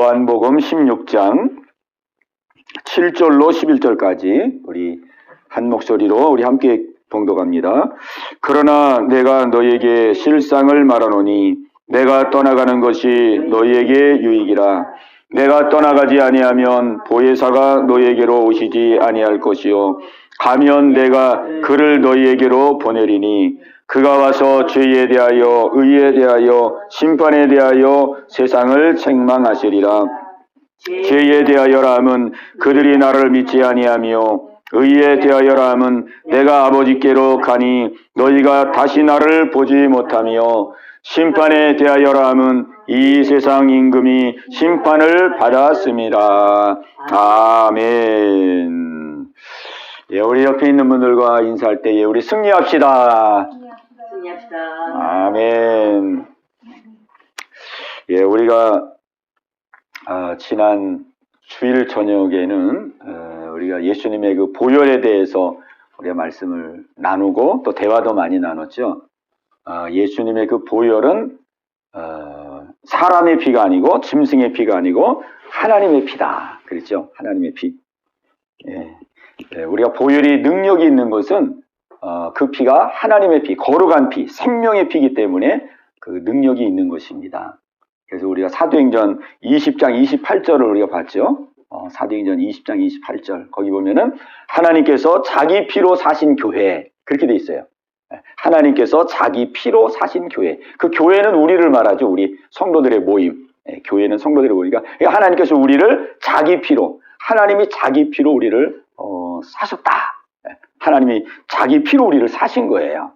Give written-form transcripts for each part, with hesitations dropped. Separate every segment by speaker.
Speaker 1: 요한복음 16장 7절로 11절까지 우리 한 목소리로 우리 함께 봉독합니다. 그러나 내가 너희에게 실상을 말하노니 내가 떠나가는 것이 너희에게 유익이라. 내가 떠나가지 아니하면 보혜사가 너희에게로 오시지 아니할 것이요 가면 내가 그를 너희에게로 보내리니 그가 와서 죄에 대하여 의에 대하여 심판에 대하여 세상을 책망하시리라. 죄에 대하여라 함은 그들이 나를 믿지 아니하며 의에 대하여라 함은 내가 아버지께로 가니 너희가 다시 나를 보지 못하며 심판에 대하여라 함은 이 세상 임금이 심판을 받았습니다. 아멘. 예, 우리 옆에 있는 분들과 인사할 때에 우리 승리합시다. 아멘. 예, 우리가 지난 주일 저녁에는 우리가 예수님의 그 보혈에 대해서 우리가 말씀을 나누고 또 대화도 많이 나눴죠. 예수님의 그 보혈은 사람의 피가 아니고 짐승의 피가 아니고 하나님의 피다. 그랬죠. 하나님의 피. 예. 우리가 보혈이 능력이 있는 것은 그 피가 하나님의 피, 거룩한 피, 생명의 피이기 때문에 그 능력이 있는 것입니다. 그래서 우리가 사도행전 20장 28절을 우리가 봤죠. 사도행전 20장 28절 거기 보면은 하나님께서 자기 피로 사신 교회 그렇게 돼 있어요. 하나님께서 자기 피로 사신 교회. 그 교회는 우리를 말하죠. 우리 성도들의 모임. 교회는 성도들의 모임이니까 하나님께서 우리를 자기 피로 하나님이 자기 피로 우리를 사셨다. 하나님이 자기 피로 우리를 사신 거예요.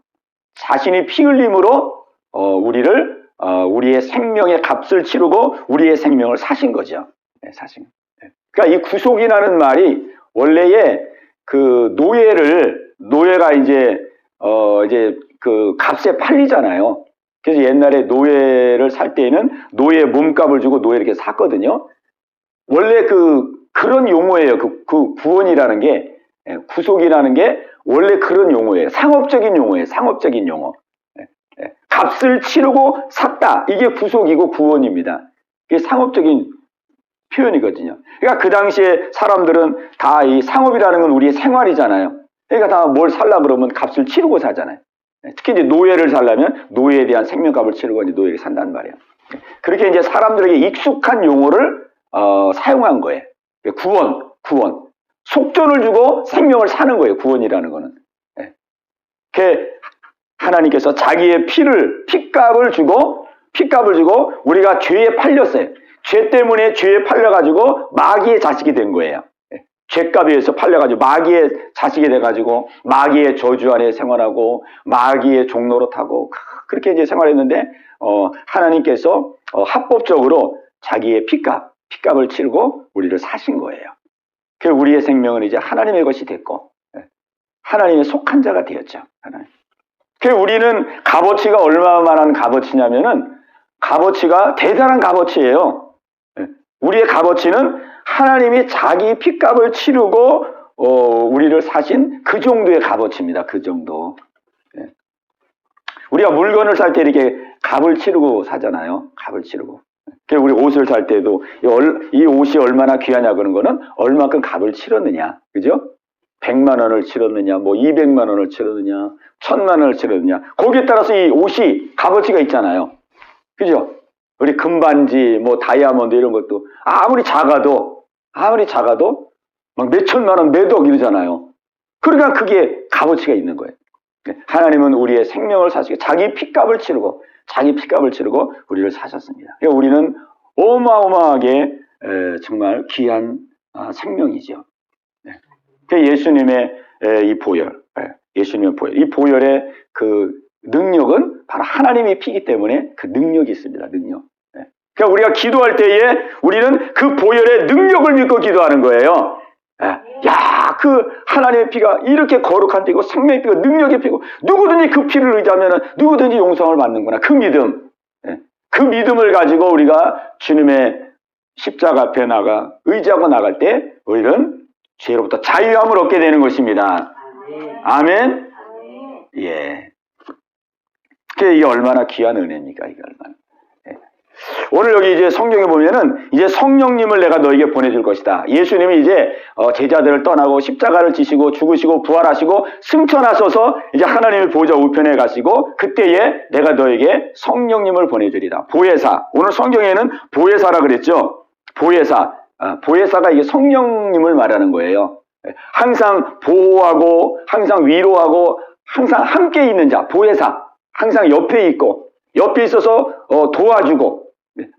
Speaker 1: 자신이 피 흘림으로 우리를 우리의 생명의 값을 치르고 우리의 생명을 사신 거죠. 사신. 그러니까 이 구속이라는 말이 원래의 그 노예가 이제 그 값에 팔리잖아요. 그래서 옛날에 노예를 살 때에는 노예 몸값을 주고 노예를 이렇게 샀거든요. 원래 그런 용어예요. 그 구원이라는 게, 구속이라는 게 원래 그런 용어예요. 상업적인 용어예요. 상업적인 용어. 값을 치르고 샀다. 이게 구속이고 구원입니다. 이게 상업적인 표현이거든요. 그러니까 그 당시에 사람들은 다 이 상업이라는 건 우리의 생활이잖아요. 그러니까 다 뭘 살라 그러면 값을 치르고 사잖아요. 특히 이제 노예를 살려면 노예에 대한 생명값을 치르고 이제 노예를 산단 말이에요. 그렇게 이제 사람들에게 익숙한 용어를 사용한 거예요. 구원. 속전을 주고 생명을 사는 거예요. 구원이라는 거는. 하나님께서 자기의 피값을 주고 우리가 죄에 팔렸어요. 죄 때문에 죄에 팔려가지고 마귀의 자식이 된 거예요. 죄값에 의해서 팔려가지고 마귀의 자식이 돼가지고 마귀의 저주 안에 생활하고 마귀의 종노릇하고 그렇게 이제 생활했는데 하나님께서 합법적으로 자기의 피값을 치르고 우리를 사신 거예요. 그 우리의 생명은 이제 하나님의 것이 됐고 하나님의 속한 자가 되었죠. 하나님. 그 우리는 값어치가 얼마만한 값어치냐면은 값어치가 대단한 값어치예요. 우리의 값어치는 하나님이 자기 피값을 치르고 우리를 사신 그 정도의 값어치입니다. 그 정도. 우리가 물건을 살 때 이렇게 값을 치르고 사잖아요. 값을 치르고. 우리 옷을 살 때도 이 옷이 얼마나 귀하냐 그런 거는 얼마큼 값을 치렀느냐. 그죠? 100만 원을 치렀느냐, 뭐 200만 원을 치렀느냐, 1000만 원을 치렀느냐. 거기에 따라서 이 옷이 값어치가 있잖아요. 그죠? 우리 금반지, 뭐 다이아몬드 이런 것도 아무리 작아도 막 몇천만 원, 몇억 이러잖아요. 그러니까 그게 값어치가 있는 거예요. 하나님은 우리의 생명을 사시고 자기 피값을 치르고 우리를 사셨습니다. 그러니까 우리는 어마어마하게 정말 귀한 생명이죠. 예수님의 이 보혈, 이 보혈의 그 능력은 바로 하나님의 피이기 때문에 그 능력이 있습니다. 능력. 그러니까 우리가 기도할 때에 우리는 그 보혈의 능력을 믿고 기도하는 거예요. 그 하나님의 피가 이렇게 거룩한 피고 생명의 피고 능력의 피고 누구든지 그 피를 의지하면 누구든지 용서를 받는구나. 그 믿음. 그 믿음을 가지고 우리가 주님의 십자가 앞에 의지하고 나갈 때 우리는 죄로부터 자유함을 얻게 되는 것입니다. 아멘. 예. 이게 얼마나 귀한 은혜입니까? 이게 얼마나. 오늘 여기 이제 성경에 보면은 이제 성령님을 내가 너에게 보내줄 것이다. 예수님이 이제 제자들을 떠나고 십자가를 지시고 죽으시고 부활하시고 승천하셔서 이제 하나님의 보좌 우편에 가시고 그때에 내가 너에게 성령님을 보내주리라. 보혜사. 오늘 성경에는 보혜사라 그랬죠. 보혜사. 보혜사가 이게 성령님을 말하는 거예요. 항상 보호하고 항상 위로하고 항상 함께 있는 자. 보혜사. 항상 옆에 있고 옆에 있어서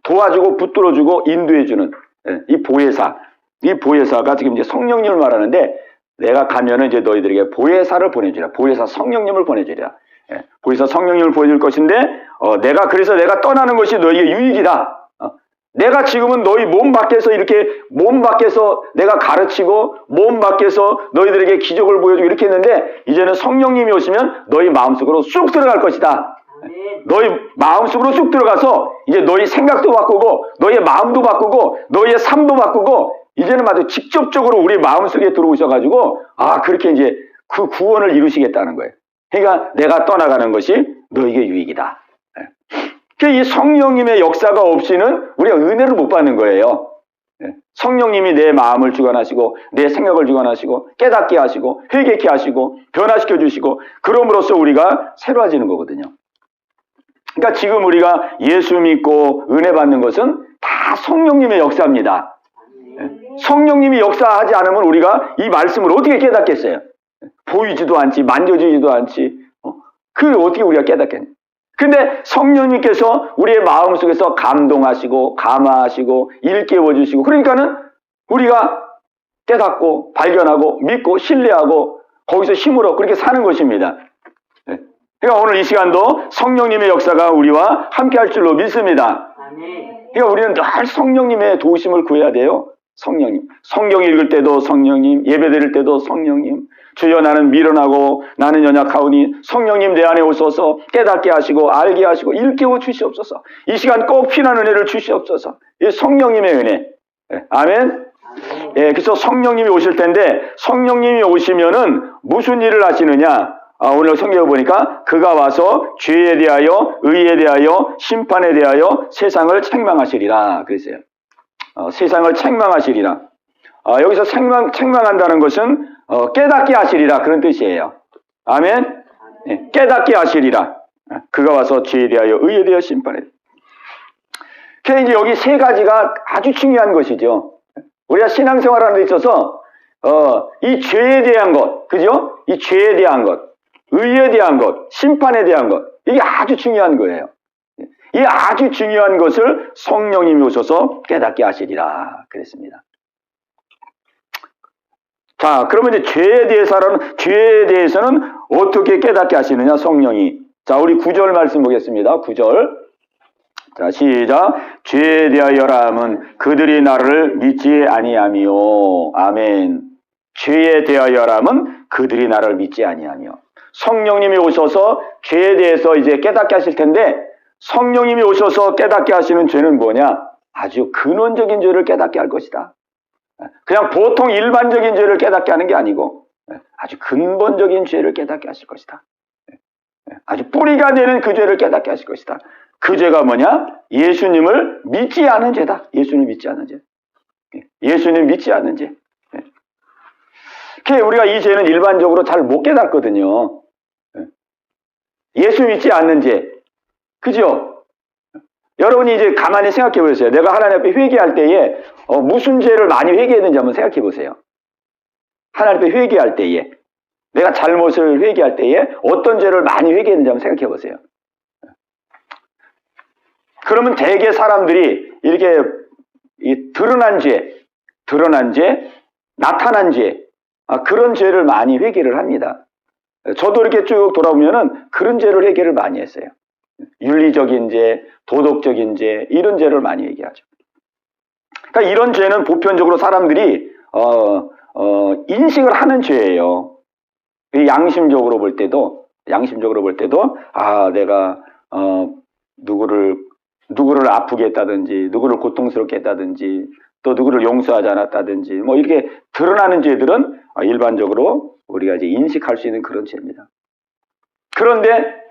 Speaker 1: 도와주고 붙들어주고 인도해주는 이 보혜사. 이 보혜사가 지금 이제 성령님을 말하는데 내가 가면은 이제 너희들에게 보혜사를 보내주리라. 보혜사 성령님을 보내주리라. 보혜사 성령님을 보내줄 것인데 그래서 내가 떠나는 것이 너희에게 유익이다. 내가 지금은 너희 몸 밖에서 이렇게 몸 밖에서 내가 가르치고 몸 밖에서 너희들에게 기적을 보여주고 이렇게 했는데 이제는 성령님이 오시면 너희 마음속으로 쑥 들어갈 것이다. 너희 마음속으로 쑥 들어가서 이제 너희 생각도 바꾸고 너희의 마음도 바꾸고 너희의 삶도 바꾸고 이제는 아주 직접적으로 우리 마음속에 들어오셔가지고 그렇게 이제 그 구원을 이루시겠다는 거예요. 그러니까 내가 떠나가는 것이 너에게 유익이다. 이 성령님의 역사가 없이는 우리가 은혜를 못 받는 거예요. 성령님이 내 마음을 주관하시고 내 생각을 주관하시고 깨닫게 하시고 회개케 하시고 변화시켜 주시고 그럼으로써 우리가 새로워지는 거거든요. 그러니까 지금 우리가 예수 믿고 은혜 받는 것은 다 성령님의 역사입니다. 성령님이 역사하지 않으면 우리가 이 말씀을 어떻게 깨닫겠어요? 보이지도 않지 만져지지도 않지 그걸 어떻게 우리가 깨닫겠냐. 근데 성령님께서 우리의 마음속에서 감동하시고 감화하시고 일깨워 주시고 그러니까는 우리가 깨닫고 발견하고 믿고 신뢰하고 거기서 힘으로 그렇게 사는 것입니다. 그러니까 오늘 이 시간도 성령님의 역사가 우리와 함께 할 줄로 믿습니다. 그러니까 우리는 늘 성령님의 도우심을 구해야 돼요. 성령님. 성경 읽을 때도 성령님, 예배 드릴 때도 성령님. 주여 나는 미련하고 나는 연약하오니 성령님 내 안에 오셔서 깨닫게 하시고 알게 하시고 일깨워 주시옵소서. 이 시간 꼭 필요한 은혜를 주시옵소서. 이 성령님의 은혜. 아멘. 그래서 성령님이 오실 텐데 성령님이 오시면은 무슨 일을 하시느냐? 오늘 성경을 보니까 그가 와서 죄에 대하여 의에 대하여 심판에 대하여 세상을 책망하시리라 그랬어요. 세상을 책망하시리라. 여기서 책망한다는 것은 깨닫게 하시리라 그런 뜻이에요. 아멘. 깨닫게 하시리라. 그가 와서 죄에 대하여 의에 대하여 심판에. 그래서 이제 여기 세 가지가 아주 중요한 것이죠. 우리가 신앙생활하는 데 있어서 이 죄에 대한 것, 그죠? 이 죄에 대한 것, 의에 대한 것, 심판에 대한 것, 이게 아주 중요한 거예요. 이 아주 중요한 것을 성령님이 오셔서 깨닫게 하시리라 그랬습니다. 자, 그러면 이제 죄에 대해서는 어떻게 깨닫게 하시느냐, 성령이. 자, 우리 9절 말씀 보겠습니다. 9절. 자, 시작. 죄에 대하여라 함은 그들이 나를 믿지 아니하며. 아멘. 죄에 대하여라 함은 그들이 나를 믿지 아니하며. 성령님이 오셔서 죄에 대해서 이제 깨닫게 하실 텐데 성령님이 오셔서 깨닫게 하시는 죄는 뭐냐? 아주 근원적인 죄를 깨닫게 할 것이다. 그냥 보통 일반적인 죄를 깨닫게 하는 게 아니고 아주 근본적인 죄를 깨닫게 하실 것이다. 아주 뿌리가 되는 그 죄를 깨닫게 하실 것이다. 그 죄가 뭐냐? 예수님을 믿지 않은 죄다. 예수님 믿지 않은 죄. 예수님 믿지 않는 죄. 우리가 이 죄는 일반적으로 잘 못 깨닫거든요. 예수 믿지 않는 죄. 그죠? 여러분이 이제 가만히 생각해 보세요. 내가 하나님 앞에 회개할 때에 무슨 죄를 많이 회개했는지 한번 생각해 보세요. 하나님 앞에 회개할 때에 내가 잘못을 회개할 때에 어떤 죄를 많이 회개했는지 한번 생각해 보세요. 그러면 대개 사람들이 이렇게 드러난 죄, 나타난 죄, 그런 죄를 많이 회개를 합니다. 저도 이렇게 쭉 돌아보면은 그런 죄를 회개를 많이 했어요. 윤리적인 죄, 도덕적인 죄, 이런 죄를 많이 얘기하죠. 그러니까 이런 죄는 보편적으로 사람들이 인식을 하는 죄예요. 양심적으로 볼 때도 내가 누구를 아프게 했다든지 누구를 고통스럽게 했다든지 또 누구를 용서하지 않았다든지 뭐 이렇게 드러나는 죄들은 일반적으로 우리가 이제 인식할 수 있는 그런 죄입니다. 그런데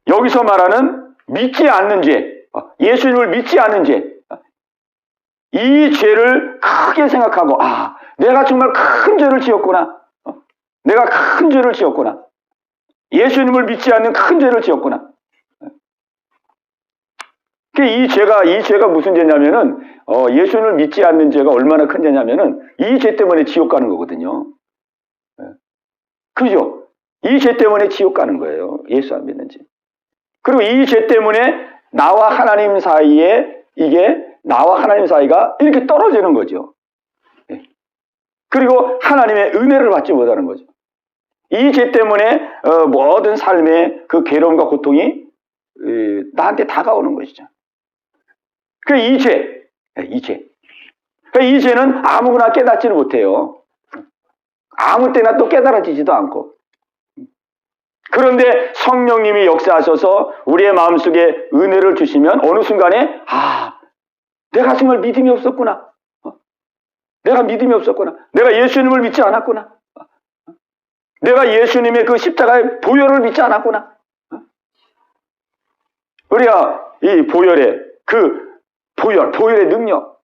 Speaker 1: 여기서 말하는 믿지 않는 죄, 예수님을 믿지 않은 죄, 이 죄를 크게 생각하고, 내가 정말 큰 죄를 지었구나. 내가 큰 죄를 지었구나. 예수님을 믿지 않는 큰 죄를 지었구나. 이 죄가 무슨 죄냐면은, 예수님을 믿지 않는 죄가 얼마나 큰 죄냐면은, 이 죄 때문에 지옥 가는 거거든요. 그죠? 이 죄 때문에 지옥 가는 거예요. 예수 안 믿는 죄. 그리고 이 죄 때문에 나와 하나님 사이에, 나와 하나님 사이가 이렇게 떨어지는 거죠. 그리고 하나님의 은혜를 받지 못하는 거죠. 이 죄 때문에 모든 삶의 그 괴로움과 고통이 나한테 다가오는 것이죠. 이 죄는 아무거나 깨닫지를 못해요. 아무 때나 또 깨달아지지도 않고. 그런데 성령님이 역사하셔서 우리의 마음속에 은혜를 주시면 어느 순간에 내가 정말 믿음이 없었구나. 내가 믿음이 없었구나. 내가 예수님을 믿지 않았구나. 내가 예수님의 그 십자가의 보혈을 믿지 않았구나. 우리가 이 보혈의 능력.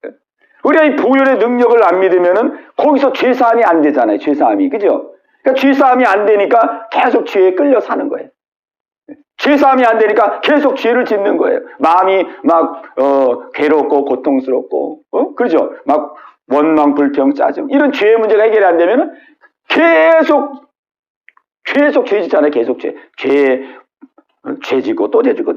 Speaker 1: 우리가 이 보혈의 능력을 안 믿으면은 거기서 죄사함이 안 되잖아요. 죄사함이. 그죠? 그러니까 죄사함이 안 되니까 계속 죄에 끌려 사는 거예요. 죄사함이 안 되니까 계속 죄를 짓는 거예요. 마음이 막 괴롭고 고통스럽고 그렇죠? 막 원망, 불평, 짜증 이런 죄의 문제가 해결이 안 되면은 계속 죄 짓잖아요. 계속 죄 짓고 또 죄 짓고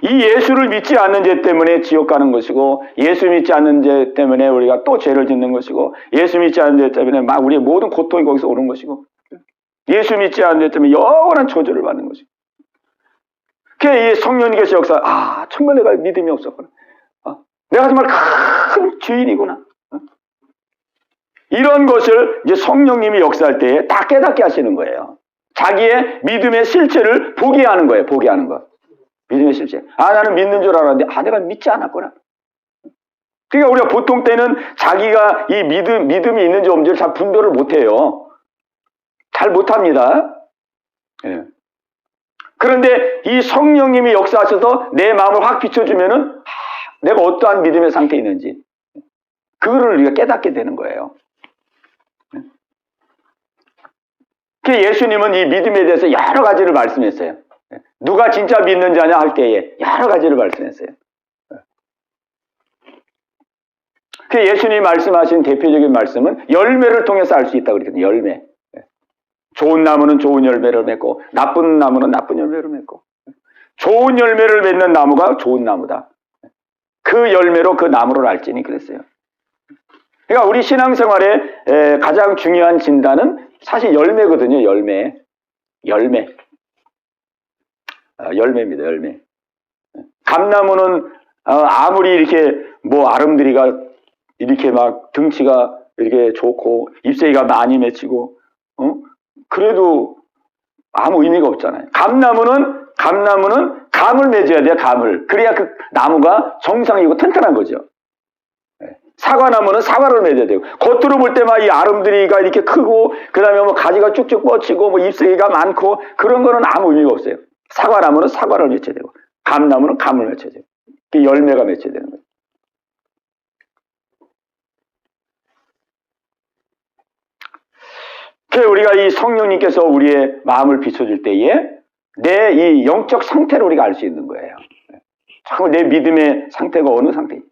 Speaker 1: 이 예수를 믿지 않는 죄 때문에 지옥 가는 것이고, 예수 믿지 않는 죄 때문에 우리가 또 죄를 짓는 것이고, 예수 믿지 않는 죄 때문에 막 우리의 모든 고통이 거기서 오는 것이고, 예수 믿지 않는 죄 때문에 영원한 저주를 받는 것이고. 이 성령님께서 역사, 정말 내가 믿음이 없었구나. 내가 정말 큰 죄인이구나. 이런 것을 이제 성령님이 역사할 때에 다 깨닫게 하시는 거예요. 자기의 믿음의 실체를 보게 하는 거예요. 보게 하는 것. 믿음의 실체. 나는 믿는 줄 알았는데, 내가 믿지 않았구나. 그러니까 우리가 보통 때는 자기가 이 믿음이 있는지 없는지를 잘 분별을 못해요. 잘 못합니다. 예. 그런데 이 성령님이 역사하셔서 내 마음을 확 비춰주면은, 내가 어떠한 믿음의 상태에 있는지, 그거를 우리가 깨닫게 되는 거예요. 예수님은 이 믿음에 대해서 여러 가지를 말씀했어요. 누가 진짜 믿는 자냐 할 때에 여러 가지를 말씀했어요. 예수님이 말씀하신 대표적인 말씀은 열매를 통해서 알 수 있다고 그랬거든요. 열매. 좋은 나무는 좋은 열매를 맺고 나쁜 나무는 나쁜 열매를 맺고, 좋은 열매를 맺는 나무가 좋은 나무다. 그 열매로 그 나무를 알지니 그랬어요. 그러니까 우리 신앙생활에 가장 중요한 진단은 사실 열매거든요. 열매입니다. 열매. 감나무는 아무리 이렇게 아름드리가 이렇게 막 등치가 이렇게 좋고 잎사귀가 많이 맺히고 그래도 아무 의미가 없잖아요. 감나무는 감을 맺어야 돼요. 감을. 그래야 그 나무가 정상이고 튼튼한 거죠. 사과나무는 사과를 맺어야 되고, 겉으로 볼 때만 이 아름드리가 이렇게 크고 그다음에 가지가 쭉쭉 뻗치고 잎사귀가 많고 그런 거는 아무 의미가 없어요. 사과나무는 사과를 맺혀야 되고, 감나무는 감을 맺혀야 되고, 열매가 맺혀야 되는 거예요. 우리가 이 성령님께서 우리의 마음을 비춰줄 때에 내 이 영적 상태를 우리가 알 수 있는 거예요. 정말 내 믿음의 상태가 어느 상태인지.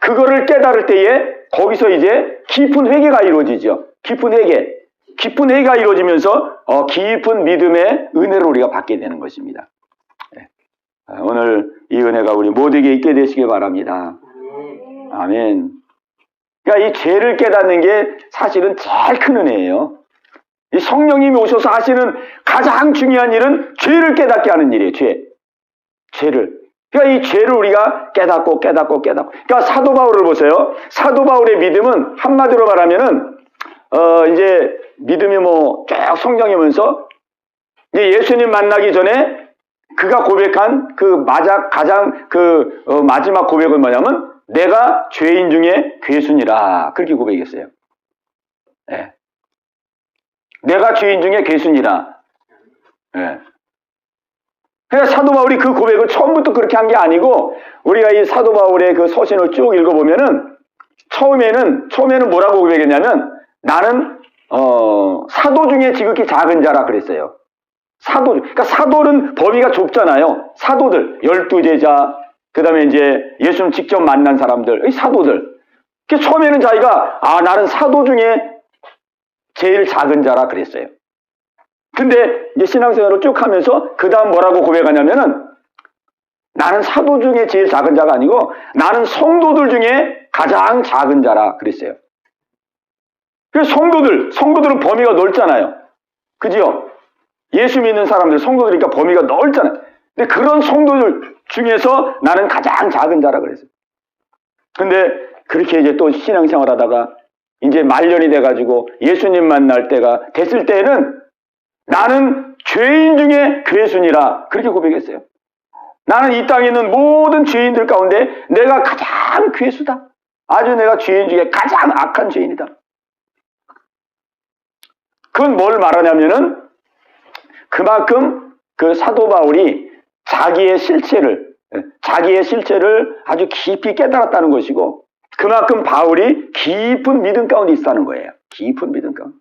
Speaker 1: 그거를 깨달을 때에 거기서 이제 깊은 회개가 이루어지죠. 깊은 회개가 이루어지면서 깊은 믿음의 은혜를 우리가 받게 되는 것입니다. 오늘 이 은혜가 우리 모두에게 있게 되시길 바랍니다. 아멘. 그러니까 이 죄를 깨닫는 게 사실은 제일 큰 은혜예요. 이 성령님이 오셔서 하시는 가장 중요한 일은 죄를 깨닫게 하는 일이에요. 죄를. 그러니까 이 죄를 우리가 깨닫고. 그러니까 사도 바울을 보세요. 사도 바울의 믿음은 한마디로 말하면은 이제 믿음이 쭉 성장하면서 예수님 만나기 전에 그가 고백한 가장 마지막 고백은 뭐냐면 내가 죄인 중에 괴순이라, 그렇게 고백했어요. 네. 내가 죄인 중에 괴순이라. 네. 그러니까 사도 바울이 그 고백을 처음부터 그렇게 한 게 아니고, 우리가 이 사도 바울의 그 서신을 쭉 읽어보면은, 처음에는 뭐라고 고백했냐면, 나는, 사도 중에 지극히 작은 자라 그랬어요. 그러니까 사도는 범위가 좁잖아요. 사도들, 12제자, 그 다음에 이제 예수님 직접 만난 사람들, 이 사도들. 처음에는 자기가, 나는 사도 중에 제일 작은 자라 그랬어요. 근데 이제 신앙생활을 쭉 하면서 그 다음 뭐라고 고백하냐면은, 나는 사도 중에 제일 작은 자가 아니고 나는 성도들 중에 가장 작은 자라 그랬어요. 그래서 성도들은 범위가 넓잖아요. 그지요? 예수 믿는 사람들, 성도들이니까 범위가 넓잖아요. 근데 그런 성도들 중에서 나는 가장 작은 자라 그랬어요. 근데 그렇게 이제 또 신앙생활 하다가 이제 말년이 돼가지고 예수님 만날 때가 됐을 때는 나는 죄인 중에 괴순이라 그렇게 고백했어요. 나는 이 땅에 있는 모든 죄인들 가운데 내가 가장 괴수다. 아주 내가 죄인 중에 가장 악한 죄인이다. 그건 뭘 말하냐면은 그만큼 그 사도 바울이 자기의 실체를 아주 깊이 깨달았다는 것이고, 그만큼 바울이 깊은 믿음 가운데 있다는 거예요. 깊은 믿음 가운데.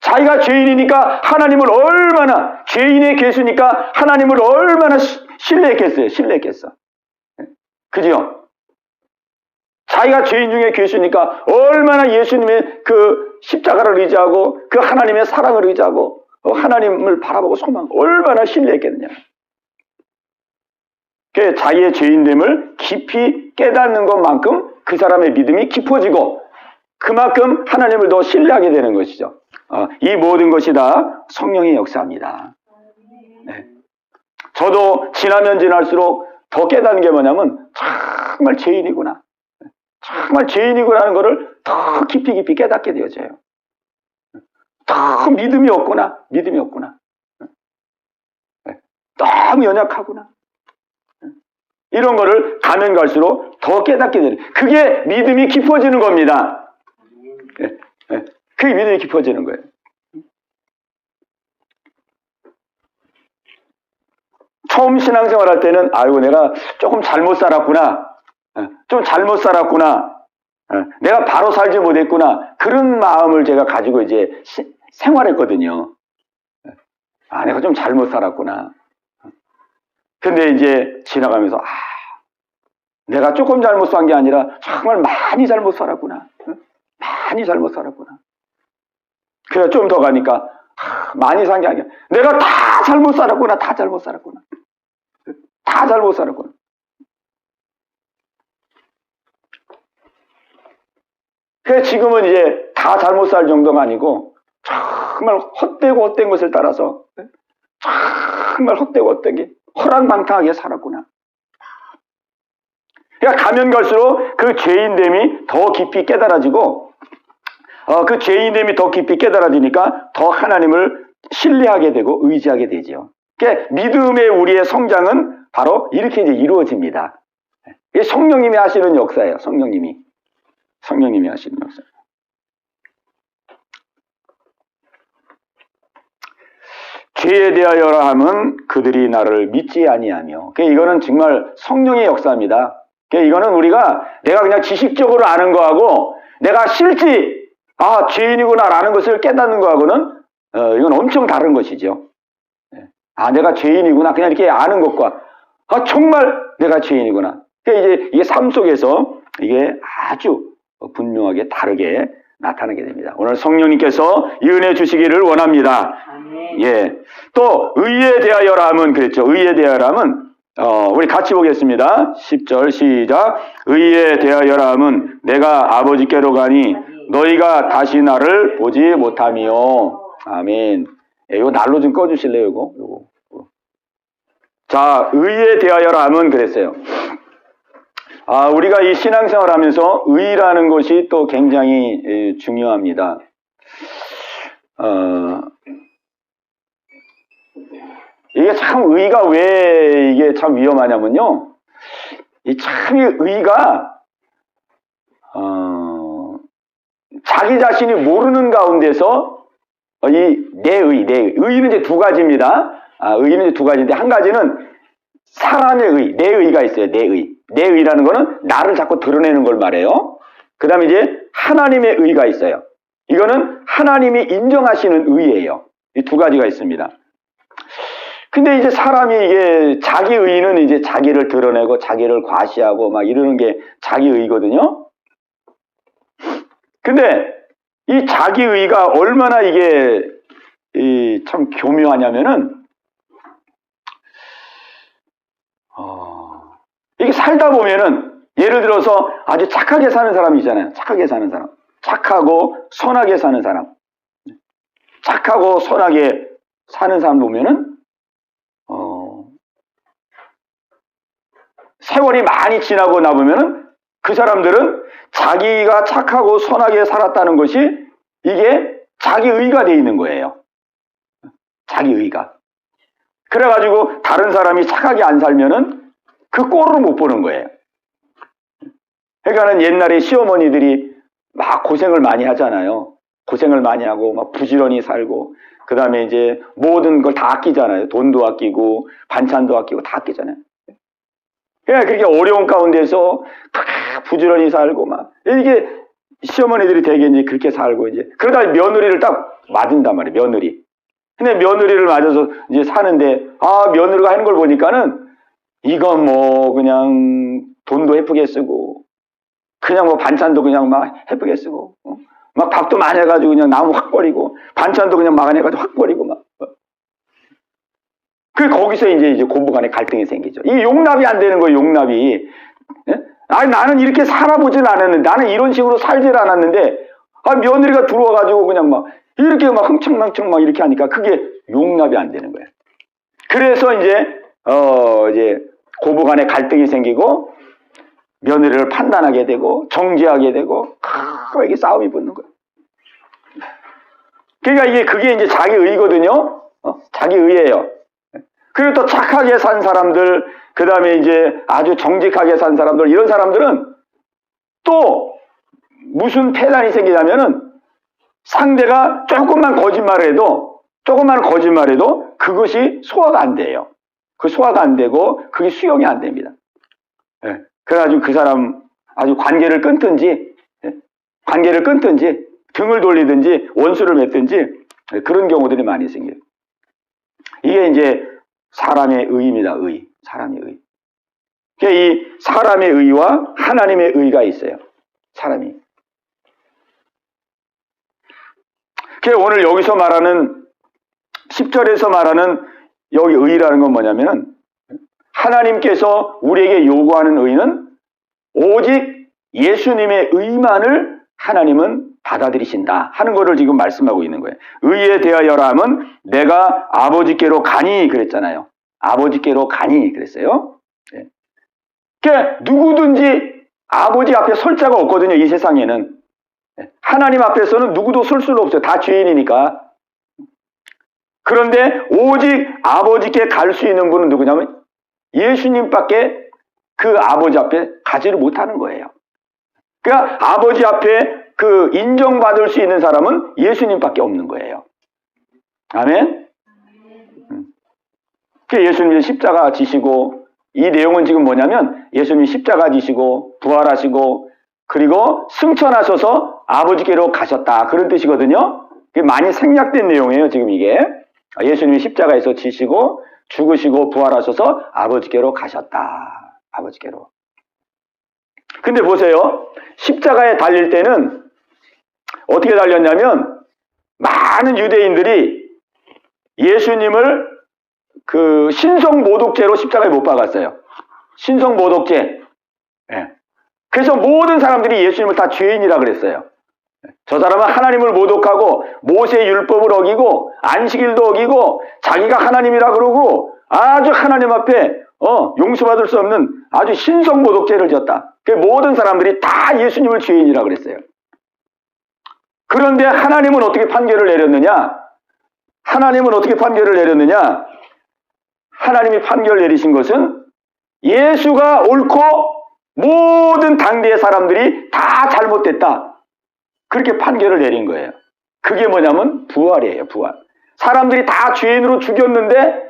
Speaker 1: 자기가 죄인이니까 하나님을 얼마나, 죄인의 괴수니까 하나님을 얼마나 신뢰했겠어. 그죠? 자기가 죄인 중에 괴수니까 얼마나 예수님의 그 십자가를 의지하고 그 하나님의 사랑을 의지하고 하나님을 바라보고 소망하고 얼마나 신뢰했겠느냐. 자기의 죄인됨을 깊이 깨닫는 것만큼 그 사람의 믿음이 깊어지고 그만큼 하나님을 더 신뢰하게 되는 것이죠. 이 모든 것이 다 성령의 역사입니다. 네. 저도 지나면 지날수록 더 깨닫는 게 뭐냐면 정말 죄인이구나. 정말 죄인이구나라는 것을 더 깊이 깨닫게 되어져요. 더 믿음이 없구나. 너무 연약하구나. 이런 거를 가면 갈수록 더 깨닫게 되는, 그게 믿음이 깊어지는 겁니다. 그게 믿음이 깊어지는 거예요. 처음 신앙생활 할 때는 아이고 내가 조금 잘못 살았구나. 내가 바로 살지 못했구나. 그런 마음을 제가 가지고 이제 생활했거든요. 내가 좀 잘못 살았구나. 근데 이제 지나가면서 내가 조금 잘못 산 게 아니라 정말 많이 잘못 살았구나. 그래서 좀 더 가니까 많이 산 게 아니라 내가 다 잘못 살았구나. 그래서 지금은 이제 다 잘못 살 정도가 아니고 정말 헛된 것을 따라서 정말 헛된 게 허랑방탕하게 살았구나. 그러니까 가면 갈수록 그 죄인됨이 더 깊이 깨달아지고 그 죄인됨이 더 깊이 깨달아지니까 더 하나님을 신뢰하게 되고 의지하게 되죠. 그러니까 믿음의 우리의 성장은 바로 이렇게 이제 이루어집니다. 이게 성령님이 하시는 역사예요. 성령님이 하시는 역사. 죄에 대하여라 함은 그들이 나를 믿지 아니하며. 이거는 정말 성령의 역사입니다. 이거는 내가 그냥 지식적으로 아는 거하고 내가 실제 죄인이구나라는 것을 깨닫는 거하고는 이건 엄청 다른 것이죠. 내가 죄인이구나 그냥 이렇게 아는 것과 정말 내가 죄인이구나. 이게 삶 속에서 이게 아주 분명하게 다르게 나타나게 됩니다. 오늘 성령님께서 이 은혜 주시기를 원합니다. 예. 또 의에 대하여라 함은 그랬죠. 의에 대하여라 함은 우리 같이 보겠습니다. 10절 시작. 의에 대하여라 함은 내가 아버지께로 가니 너희가 다시 나를 보지 못하며. 아멘. 이거 난로 좀 꺼주실래요? 이거. 자, 의에 대하여라 함은 그랬어요. 우리가 이 신앙생활 하면서 의라는 것이 또 굉장히 중요합니다. 이게 참 의가 왜 이게 참 위험하냐면요. 참 의가 자기 자신이 모르는 가운데서 의는 이제 두 가지입니다. 의는 두 가지인데, 한 가지는 사람의 의, 내 의가 있어요. 내 의. 내 의라는 거는 나를 자꾸 드러내는 걸 말해요. 그 다음에 이제 하나님의 의가 있어요. 이거는 하나님이 인정하시는 의예요. 이 두 가지가 있습니다. 근데 이제 사람이 이게 자기 의는 이제 자기를 드러내고 자기를 과시하고 막 이러는 게 자기 의거든요. 근데 이 자기 의가 얼마나 이게 참 교묘하냐면은, 이게 살다 보면은, 예를 들어서 아주 착하게 사는 사람이 있잖아요. 착하게 사는 사람. 착하고 선하게 사는 사람. 착하고 선하게 사는 사람 보면은, 세월이 많이 지나고 나보면은 그 사람들은 자기가 착하고 선하게 살았다는 것이 이게 자기 의가 돼 있는 거예요. 자기 의가. 그래가지고 다른 사람이 착하게 안 살면은 그 꼴을 못 보는 거예요. 그러니까는 옛날에 시어머니들이 막 고생을 많이 하잖아요. 고생을 많이 하고 막 부지런히 살고, 그 다음에 이제 모든 걸 다 아끼잖아요. 돈도 아끼고 반찬도 아끼고 다 아끼잖아요. 그러니까 그렇게 어려운 가운데서 부지런히 살고 막, 이게 시어머니들이 되게 이제 그렇게 살고, 이제 그러다 며느리를 딱 맞은단 말이에요. 며느리. 근데 며느리를 맞아서 이제 사는데, 며느리가 하는 걸 보니까는 이건 뭐 그냥 돈도 예쁘게 쓰고, 그냥 뭐 반찬도 그냥 막 예쁘게 쓰고, 막 밥도 많이 해가지고 그냥 나무 확 버리고, 반찬도 그냥 막 해가지고 확 버리고 막. 거기서 이제 고부간의 갈등이 생기죠. 이 용납이 안 되는 거예요, 용납이. 예? 나는 이렇게 살아보질 않았는데, 나는 이런 식으로 살질 않았는데, 며느리가 들어와가지고 그냥 막, 이렇게 막 흥청망청 막 이렇게 하니까 그게 용납이 안 되는 거예요. 그래서 이제 고부간의 갈등이 생기고, 며느리를 판단하게 되고, 정죄하게 되고, 이게 싸움이 붙는 거예요. 그러니까 그게 이제 자기 의거든요. 자기 의예요. 그리고 또 착하게 산 사람들, 그 다음에 이제 아주 정직하게 산 사람들, 이런 사람들은 또 무슨 폐단이 생기냐면은 상대가 조금만 거짓말을 해도 그것이 소화가 안 돼요. 그 소화가 안 되고 그게 수용이 안 됩니다. 예. 그래가지고 그 사람 아주 관계를 끊든지 등을 돌리든지 원수를 맺든지 그런 경우들이 많이 생겨요. 이게 이제 사람의 의입니다. 사람의 의. 그러니까 이 사람의 의와 하나님의 의가 있어요. 사람이. 그러니까 오늘 여기서 말하는 10절에서 말하는 여기 의라는 건 뭐냐면은, 하나님께서 우리에게 요구하는 의는 오직 예수님의 의만을 하나님은 받아들이신다 하는 것을 지금 말씀하고 있는 거예요. 의에 대하여라 함은 내가 아버지께로 가니 그랬잖아요. 아버지께로 가니 그랬어요. 네. 그러니까 누구든지 아버지 앞에 설 자가 없거든요. 이 세상에는. 하나님 앞에서는 누구도 설 수는 없어요. 다 죄인이니까. 그런데 오직 아버지께 갈 수 있는 분은 누구냐면 예수님밖에 그 아버지 앞에 가지를 못하는 거예요. 그러니까 아버지 앞에 그 인정받을 수 있는 사람은 예수님밖에 없는 거예요. 아멘? 예수님이 십자가 지시고, 이 내용은 지금 뭐냐면 예수님이 십자가 지시고 부활하시고 그리고 승천하셔서 아버지께로 가셨다, 그런 뜻이거든요. 많이 생략된 내용이에요. 지금 이게 예수님이 십자가에서 지시고 죽으시고 부활하셔서 아버지께로 가셨다. 아버지께로. 근데 보세요. 십자가에 달릴 때는 어떻게 달렸냐면, 많은 유대인들이 예수님을 그 신성모독죄로 십자가에 못 박았어요. 신성모독죄. 예. 그래서 모든 사람들이 예수님을 다 죄인이라 그랬어요. 저 사람은 하나님을 모독하고 모세의 율법을 어기고 안식일도 어기고 자기가 하나님이라 그러고 아주 하나님 앞에 용서받을 수 없는 아주 신성모독죄를 지었다. 그 모든 사람들이 다 예수님을 죄인이라 그랬어요. 그런데 하나님은 어떻게 판결을 내렸느냐? 하나님이 판결을 내리신 것은 예수가 옳고 모든 당대의 사람들이 다 잘못됐다, 그렇게 판결을 내린 거예요. 그게 뭐냐면 부활이에요. 부활. 사람들이 다 죄인으로 죽였는데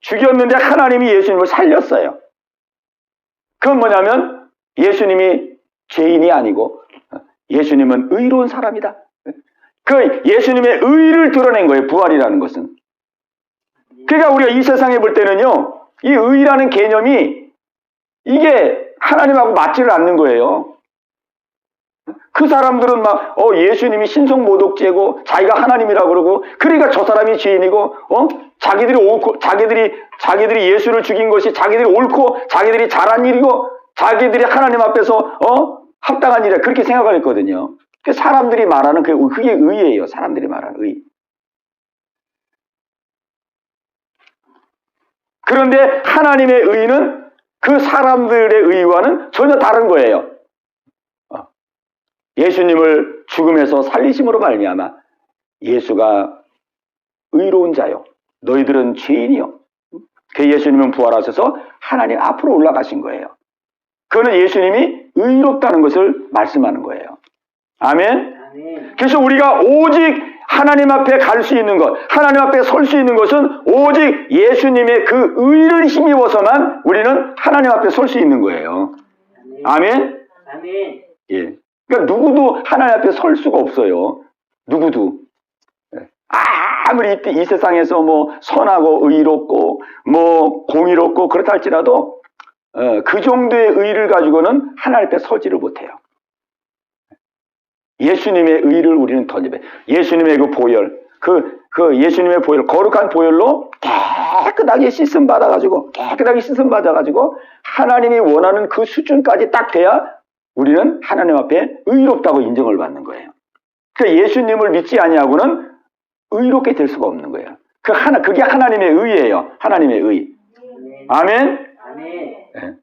Speaker 1: 죽였는데 하나님이 예수님을 살렸어요. 그건 뭐냐면 예수님이 죄인이 아니고 예수님은 의로운 사람이다. 그 예수님의 의를 드러낸 거예요. 부활이라는 것은. 그러니까 우리가 이 세상에 볼 때는요, 이 의라는 개념이 이게 하나님하고 맞지를 않는 거예요. 그 사람들은 막 예수님이 신성모독죄고 자기가 하나님이라고 그러고, 그러니까 저 사람이 죄인이고, 자기들이 옳고, 자기들이 예수를 죽인 것이 자기들이 옳고 자기들이 잘한 일이고 자기들이 하나님 앞에서 합당한 일이야, 그렇게 생각을 했거든요. 사람들이 말하는 그게 의예요. 사람들이 말하는 의. 그런데 하나님의 의는 그 사람들의 의와는 전혀 다른 거예요. 예수님을 죽음에서 살리심으로 말미암아 예수가 의로운 자요, 너희들은 죄인이요. 그 예수님은 부활하셔서 하나님 앞으로 올라가신 거예요. 그거는 예수님이 의롭다는 것을 말씀하는 거예요. 아멘. 그래서 우리가 오직 하나님 앞에 갈 수 있는 것, 하나님 앞에 설 수 있는 것은 오직 예수님의 그 의를 힘입어서만 우리는 하나님 앞에 설 수 있는 거예요. 아멘. 아멘. 예. 그러니까 누구도 하나님 앞에 설 수가 없어요. 누구도. 아무리 이 세상에서 뭐 선하고 의롭고 뭐 공의롭고 그렇다 할지라도 그 정도의 의를 가지고는 하나님 앞에 서지를 못해요. 예수님의 의를 우리는 던져요. 예수님의 그 보혈, 그 예수님의 보혈, 거룩한 보혈로 깨끗하게 씻음 받아가지고, 하나님이 원하는 그 수준까지 딱 돼야 우리는 하나님 앞에 의롭다고 인정을 받는 거예요. 그러니까 예수님을 믿지 아니하고는 의롭게 될 수가 없는 거예요. 그게 하나님의 의예요. 하나님의 의. 아멘. 아멘. 네.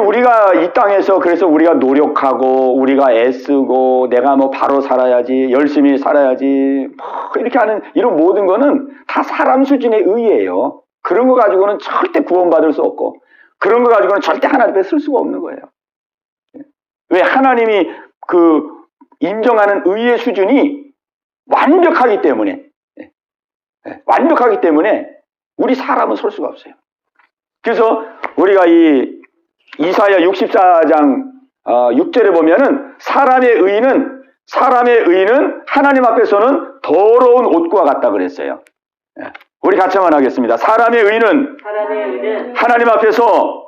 Speaker 1: 우리가 이 땅에서 그래서 우리가 노력하고 우리가 애쓰고 내가 뭐 바로 살아야지, 열심히 살아야지, 뭐 이렇게 하는 이런 모든 거는 다 사람 수준의 의예요. 그런 거 가지고는 절대 구원받을 수 없고 그런 거 가지고는 절대 하나님 앞에 쓸 수가 없는 거예요. 왜? 하나님이 그 인정하는 의의 수준이 완벽하기 때문에, 우리 사람은 설 수가 없어요. 그래서 우리가 이 이사야 64장 6절에 보면은 사람의 의는 하나님 앞에서는 더러운 옷과 같다 그랬어요. 우리 같이 한번 하겠습니다. 사람의 의는 하나님 앞에서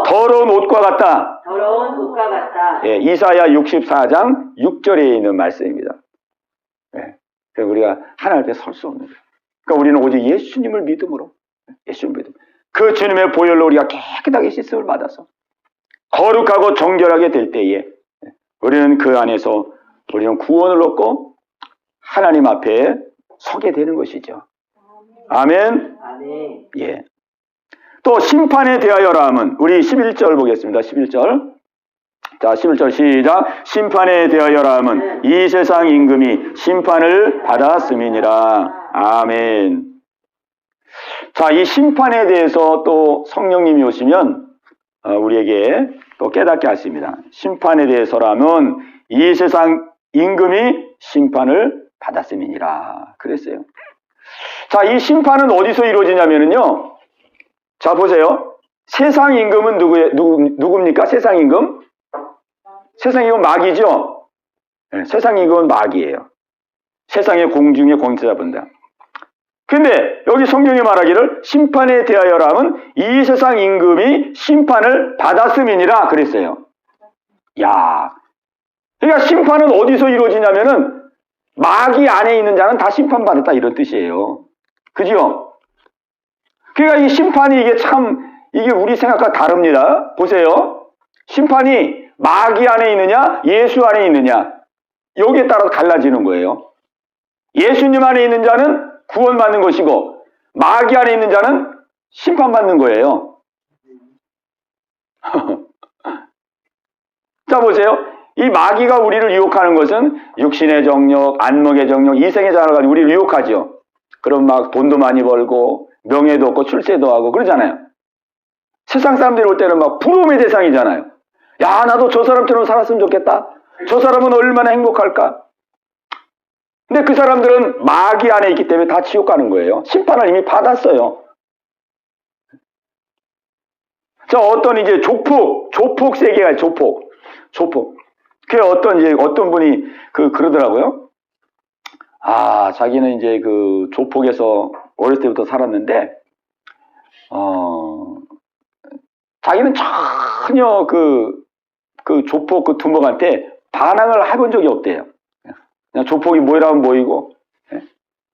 Speaker 1: 더러운 옷과 같다. 예, 이사야 64장 6절에 있는 말씀입니다. 예, 그래서 우리가 하나님 앞에 설 수 없는 거예요. 그러니까 우리는 오직 예수님을 믿음으로, 그 주님의 보혈로 우리가 깨끗하게 씻음을 받아서 거룩하고 정결하게 될 때에 우리는 그 안에서 우리는 구원을 얻고 하나님 앞에 서게 되는 것이죠. 아멘. 아멘. 예. 또 심판에 대하여라 함은 우리 11절 보겠습니다. 11절. 자, 11절 시작. 심판에 대하여라 함은 이 세상 임금이 심판을 받았음이니라. 아멘. 자, 이 심판에 대해서 또 성령님이 오시면 우리에게 또 깨닫게 하십니다. 심판에 대해서라면 이 세상 임금이 심판을 받았음이니라. 그랬어요. 자, 이 심판은 어디서 이루어지냐면요. 자, 보세요. 세상 임금은 누굽니까? 세상 임금? 세상 임금은 마귀죠. 네, 세상 임금은 마귀예요. 세상의 공중의 권세자분들. 근데 여기 성경이 말하기를 심판에 대하여라면 이 세상 임금이 심판을 받았음이니라 그랬어요. 야, 그러니까 심판은 어디서 이루어지냐면은 마귀 안에 있는 자는 다 심판받았다 이런 뜻이에요. 그죠? 그러니까 이 심판이 이게 우리 생각과 다릅니다. 보세요. 심판이 마귀 안에 있느냐 예수 안에 있느냐 여기에 따라서 갈라지는 거예요. 예수님 안에 있는 자는 구원받는 것이고 마귀 안에 있는 자는 심판받는 거예요. 자, 보세요. 이 마귀가 우리를 유혹하는 것은 육신의 정욕, 안목의 정욕, 이생의 자를 가지고 우리를 유혹하죠. 그럼 막 돈도 많이 벌고 명예도 얻고 출세도 하고 그러잖아요. 세상 사람들이 올 때는 막 부러움의 대상이잖아요. 야, 나도 저 사람처럼 살았으면 좋겠다. 저 사람은 얼마나 행복할까? 근데 그 사람들은 마귀 안에 있기 때문에 다 지옥 가는 거예요. 심판을 이미 받았어요. 자, 어떤 이제 조폭 세계가 조폭. 그 어떤 분이 그러더라고요. 아, 자기는 이제 그 조폭에서 어렸을 때부터 살았는데, 자기는 전혀 그 조폭 그 두목한테 반항을 해본 적이 없대요. 그냥 조폭이 모이라면 모이고,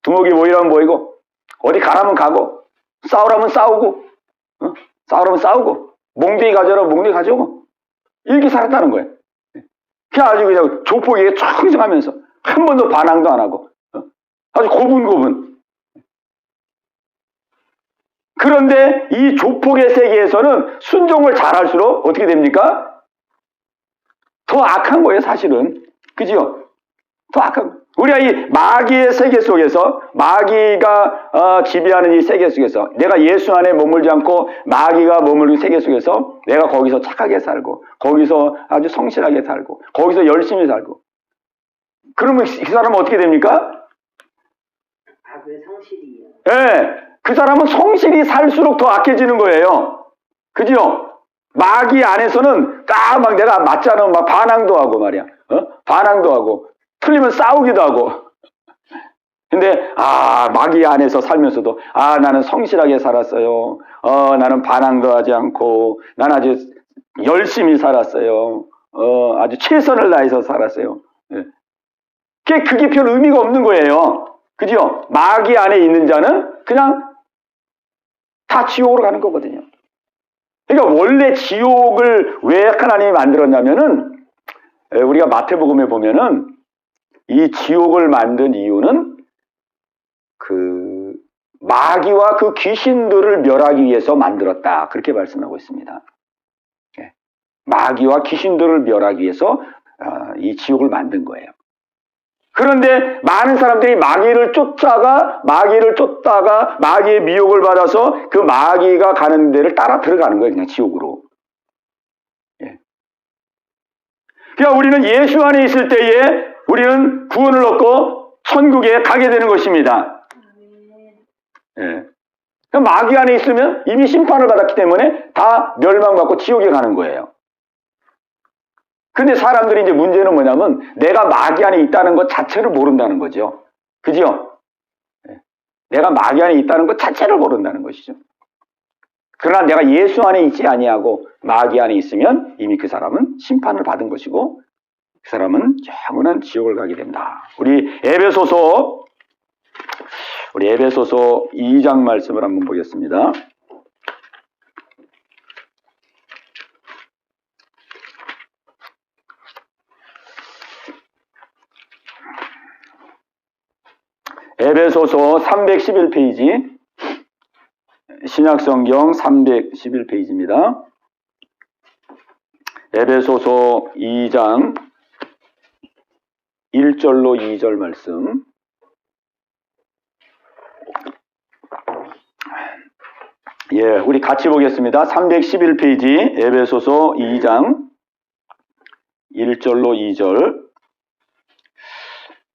Speaker 1: 두목이 모이라면 모이고, 어디 가라면 가고, 싸우라면 싸우고, 싸우라면 싸우고, 몽둥이 가져라 몽둥이 가져오고, 이렇게 살았다는 거예요. 그냥 아주 그냥 조폭에게 청승하면서 한 번도 반항도 안 하고, 아주 고분고분. 그런데 이 조폭의 세계에서는 순종을 잘할수록 어떻게 됩니까? 더 악한 거예요, 사실은. 그죠? 더 악한. 우리가 이 마귀의 세계 속에서, 마귀가 지배하는 이 세계 속에서, 내가 예수 안에 머물지 않고 마귀가 머무르는 세계 속에서 내가 거기서 착하게 살고, 거기서 아주 성실하게 살고, 거기서 열심히 살고, 그러면 그 사람은 어떻게 됩니까?
Speaker 2: 악의 성실이요.
Speaker 1: 예, 그 사람은 성실히 살수록 더 악해지는 거예요. 그죠? 마귀 안에서는 막 내가 맞지 않으면 막 반항도 하고 말이야. 반항도 하고, 틀리면 싸우기도 하고. 근데, 마귀 안에서 살면서도, 나는 성실하게 살았어요. 나는 반항도 하지 않고, 난 아주 열심히 살았어요. 아주 최선을 다해서 살았어요. 예. 그게 별 의미가 없는 거예요. 그죠? 마귀 안에 있는 자는 그냥 다 지옥으로 가는 거거든요. 그러니까 원래 지옥을 왜 하나님이 만들었냐면은, 우리가 마태복음에 보면은 이 지옥을 만든 이유는 그 마귀와 그 귀신들을 멸하기 위해서 만들었다. 그렇게 말씀하고 있습니다. 마귀와 귀신들을 멸하기 위해서 이 지옥을 만든 거예요. 그런데 많은 사람들이 마귀를 쫓다가 마귀의 미혹을 받아서 그 마귀가 가는 데를 따라 들어가는 거예요. 그냥 지옥으로. 그러니까 우리는 예수 안에 있을 때에 우리는 구원을 얻고 천국에 가게 되는 것입니다. 그러니까 마귀 안에 있으면 이미 심판을 받았기 때문에 다 멸망받고 지옥에 가는 거예요. 근데 사람들이 이제 문제는 뭐냐면 내가 마귀 안에 있다는 것 자체를 모른다는 거죠. 그죠? 내가 마귀 안에 있다는 것 자체를 모른다는 것이죠. 그러나 내가 예수 안에 있지 아니하고 마귀 안에 있으면 이미 그 사람은 심판을 받은 것이고 그 사람은 영원한 지옥을 가게 된다. 우리 에베소서 2장 말씀을 한번 보겠습니다. 에베소서 311페이지, 신약성경 311페이지입니다. 에베소서 2장 1절로 2절 말씀. 우리 같이 보겠습니다. 311페이지 에베소서 2장 1절로 2절.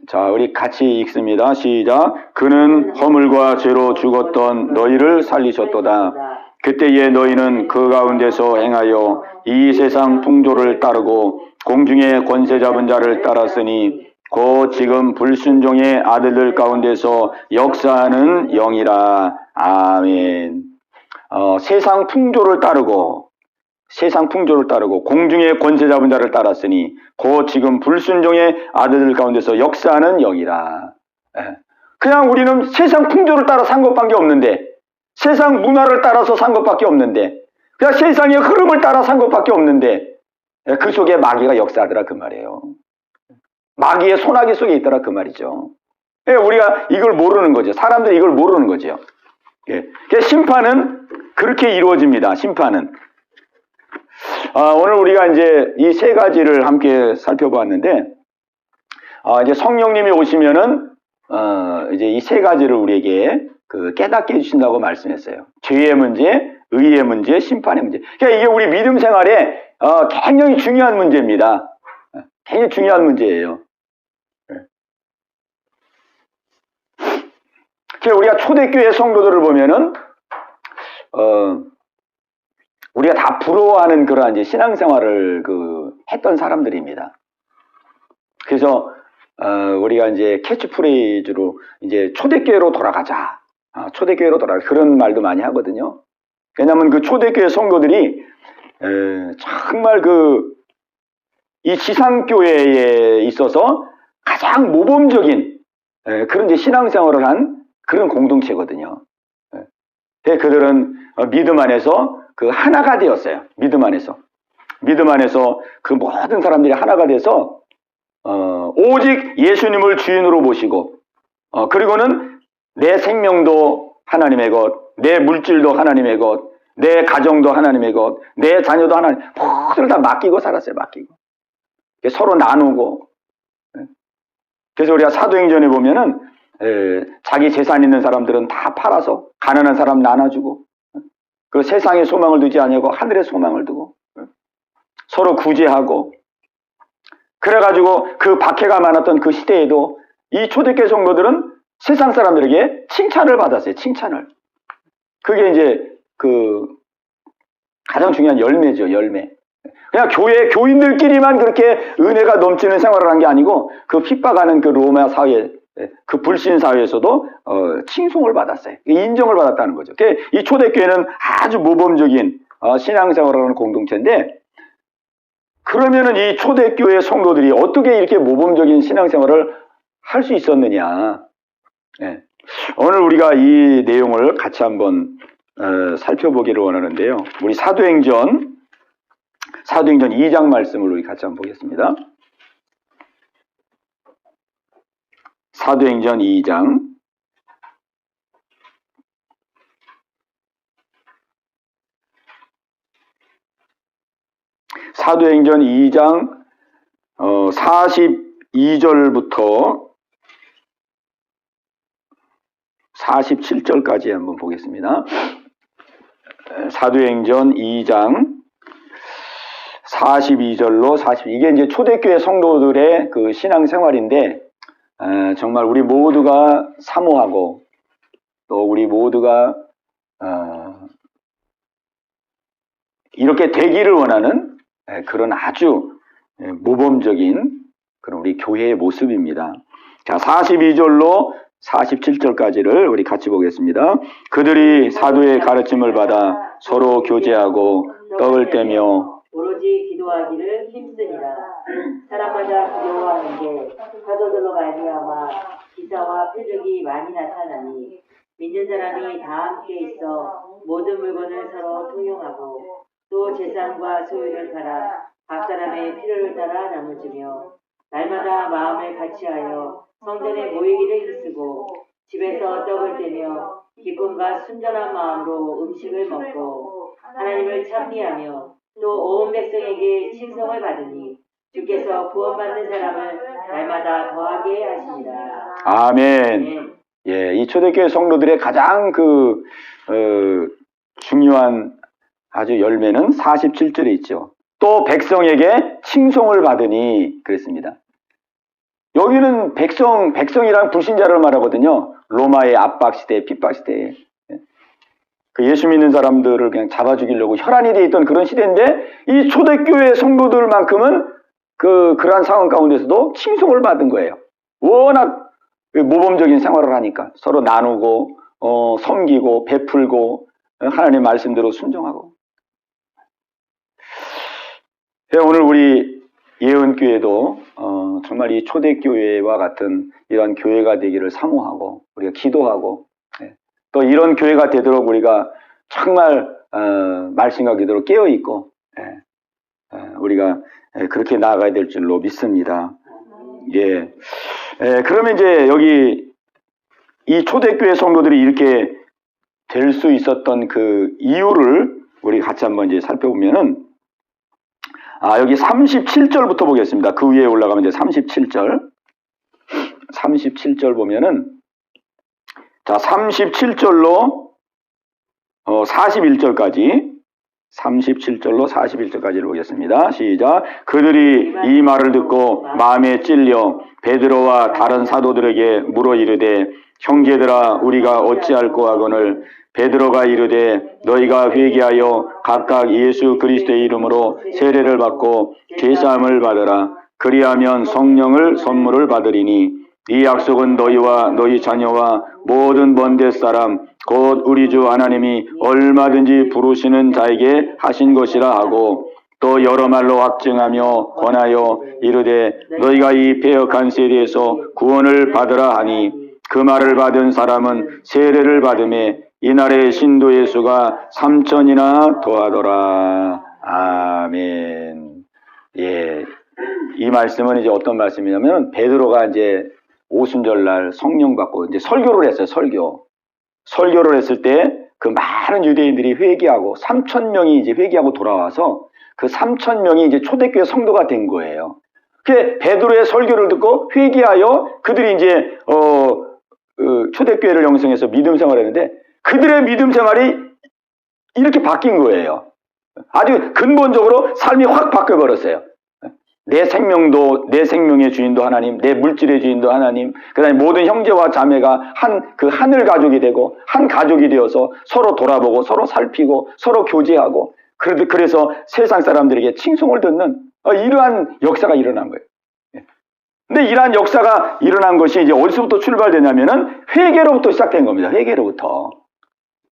Speaker 1: 자, 우리 같이 읽습니다. 시작. 그는 허물과 죄로 죽었던 너희를 살리셨도다. 그때에 너희는 그 가운데서 행하여 이 세상 풍조를 따르고 공중의 권세 잡은 자를 따랐으니 곧 지금 불순종의 아들들 가운데서 역사하는 영이라. 아멘. 세상 풍조를 따르고 공중의 권세 잡은 자를 따랐으니 곧 지금 불순종의 아들들 가운데서 역사하는 영이라. 그냥 우리는 세상 풍조를 따라 산 것밖에 없는데, 세상 문화를 따라서 산 것밖에 없는데, 그냥 세상의 흐름을 따라 산 것밖에 없는데, 그 속에 마귀가 역사하더라 그 말이에요. 마귀의 소나기 속에 있더라 그 말이죠. 우리가 이걸 모르는 거죠. 사람들이 이걸 모르는 거죠. 심판은 그렇게 이루어집니다. 심판은. 오늘 우리가 이제 이 세 가지를 함께 살펴보았는데, 이제 성령님이 오시면은, 이제 이 세 가지를 우리에게 깨닫게 해주신다고 말씀했어요. 죄의 문제, 의의 문제, 심판의 문제. 그러니까 이게 우리 믿음 생활에 굉장히 중요한 문제입니다. 굉장히 중요한 문제예요. 그래서 우리가 초대교회 성도들을 보면은 우리가 다 부러워하는 그러한 이제 신앙생활을 했던 사람들입니다. 그래서 우리가 이제 캐치프레이즈로 이제 초대교회로 돌아가자, 초대교회로 돌아가자 그런 말도 많이 하거든요. 왜냐하면 그 초대교회 성도들이 정말 이 지상교회에 있어서 가장 모범적인 그런 이제 신앙생활을 한 그런 공동체거든요. 그들은 믿음 안에서 하나가 되었어요. 믿음 안에서 그 모든 사람들이 하나가 돼서 오직 예수님을 주인으로 모시고 그리고는 내 생명도 하나님의 것, 내 물질도 하나님의 것, 내 가정도 하나님의 것, 내 자녀도 하나님, 모두를 다 맡기고 살았어요. 맡기고 서로 나누고. 그래서 우리가 사도행전에 보면은 자기 재산 있는 사람들은 다 팔아서 가난한 사람 나눠주고, 그 세상에 소망을 두지 아니하고 하늘에 소망을 두고 서로 구제하고, 그래가지고 그 박해가 많았던 그 시대에도 이 초대교회 성도들은 세상 사람들에게 칭찬을 받았어요. 칭찬을. 그게 이제 가장 중요한 열매죠. 열매. 그냥 교인들끼리만 그렇게 은혜가 넘치는 생활을 한 게 아니고 그 핍박하는 그 로마 사회, 그 불신 사회에서도 칭송을 받았어요. 인정을 받았다는 거죠. 이 초대교회는 아주 모범적인 신앙생활을 하는 공동체인데, 그러면은 이 초대교회 성도들이 어떻게 이렇게 모범적인 신앙생활을 할 수 있었느냐. 오늘 우리가 이 내용을 같이 한번 살펴보기를 원하는데요. 우리 사도행전 2장 말씀을 우리 같이 한번 보겠습니다. 사도행전 2장. 사도행전 2장 42절부터 47절까지 한번 보겠습니다. 사도행전 2장 42절로 40, 이게 이제 초대교회 성도들의 그 신앙생활인데, 정말 우리 모두가 사모하고 또 우리 모두가 이렇게 되기를 원하는 그런 아주 모범적인 그런 우리 교회의 모습입니다. 자, 42절로 47절까지를 우리 같이 보겠습니다. 그들이 사도의 가르침을 받아 서로 교제하고 떡을 떼며
Speaker 2: 오로지 기도하기를 힘쓰니라. 사람마다 두려워하는 게 사도들로 말미암아 기사와 표적이 많이 나타나니 믿는 사람이 다 함께 있어 모든 물건을 서로 통용하고 또 재산과 소유를 팔아 각 사람의 필요를 따라 나눠주며 날마다 마음을 같이하여 성전에 모이기를 힘쓰고 집에서 떡을 떼며 기쁨과 순전한 마음으로 음식을 먹고 하나님을 찬미하며 또 온 백성에게 칭송을 받으니 주께서 구원받는 사람을 날마다 더하게 하시니라.
Speaker 1: 아멘. 예, 이 초대교회 성도들의 가장 중요한 아주 열매는 47절에 있죠. 또 백성에게 칭송을 받으니 그랬습니다. 여기는 백성이란 불신자를 말하거든요. 로마의 압박 시대, 핍박 시대에. 그 예수 믿는 사람들을 그냥 잡아 죽이려고 혈안이 돼 있던 그런 시대인데, 이 초대교회 성도들만큼은 그러한 상황 가운데서도 칭송을 받은 거예요. 워낙 모범적인 생활을 하니까 서로 나누고 섬기고 베풀고 하나님 말씀대로 순종하고. 오늘 우리 예언교회도 정말 이 초대교회와 같은 이런 교회가 되기를 사모하고 우리가 기도하고, 또 이런 교회가 되도록 우리가 정말 말씀과 기도로 깨어있고 우리가 그렇게 나아가야 될 줄로 믿습니다. 예. 그러면 이제 여기 이 초대교회 성도들이 이렇게 될 수 있었던 그 이유를 우리 같이 한번 이제 살펴보면은, 여기 37절부터 보겠습니다. 그 위에 올라가면 이제 37절 보면은, 자, 37절로 41절까지 37절로 41절까지를 보겠습니다. 시작. 그들이 이 말을 듣고 마음에 찔려 베드로와 다른 사도들에게 물어 이르되 형제들아 우리가 어찌할꼬 하거늘 베드로가 이르되 너희가 회개하여 각각 예수 그리스도의 이름으로 세례를 받고 죄사함을 받으라. 그리하면 성령을 선물을 받으리니 이 약속은 너희와 너희 자녀와 모든 먼데 사람 곧 우리 주 하나님이 얼마든지 부르시는 자에게 하신 것이라 하고 또 여러 말로 확증하며 권하여 이르되 너희가 이 패역한 세대에서 구원을 받으라 하니 그 말을 받은 사람은 세례를 받음에 이날의 신도의 수가 3,000이나 더하더라. 아멘. 예, 이 말씀은 이제 어떤 말씀이냐면 베드로가 이제 오순절날 성령 받고 이제 설교를 했어요. 설교를 했을 때 그 많은 유대인들이 회개하고 3,000명이 이제 회개하고 돌아와서 그 3,000명이 이제 초대교회 성도가 된 거예요. 그 베드로의 설교를 듣고 회개하여 그들이 이제 초대교회를 형성해서 믿음 생활을 했는데 그들의 믿음 생활이 이렇게 바뀐 거예요. 아주 근본적으로 삶이 확 바뀌어버렸어요. 내 생명의 주인도 하나님, 내 물질의 주인도 하나님, 그 다음에 모든 형제와 자매가 그 하늘 가족이 되고, 한 가족이 되어서 서로 돌아보고, 서로 살피고, 서로 교제하고, 그래서 세상 사람들에게 칭송을 듣는 이러한 역사가 일어난 거예요. 근데 이러한 역사가 일어난 것이 이제 어디서부터 출발되냐면은 회개로부터 시작된 겁니다. 회개로부터.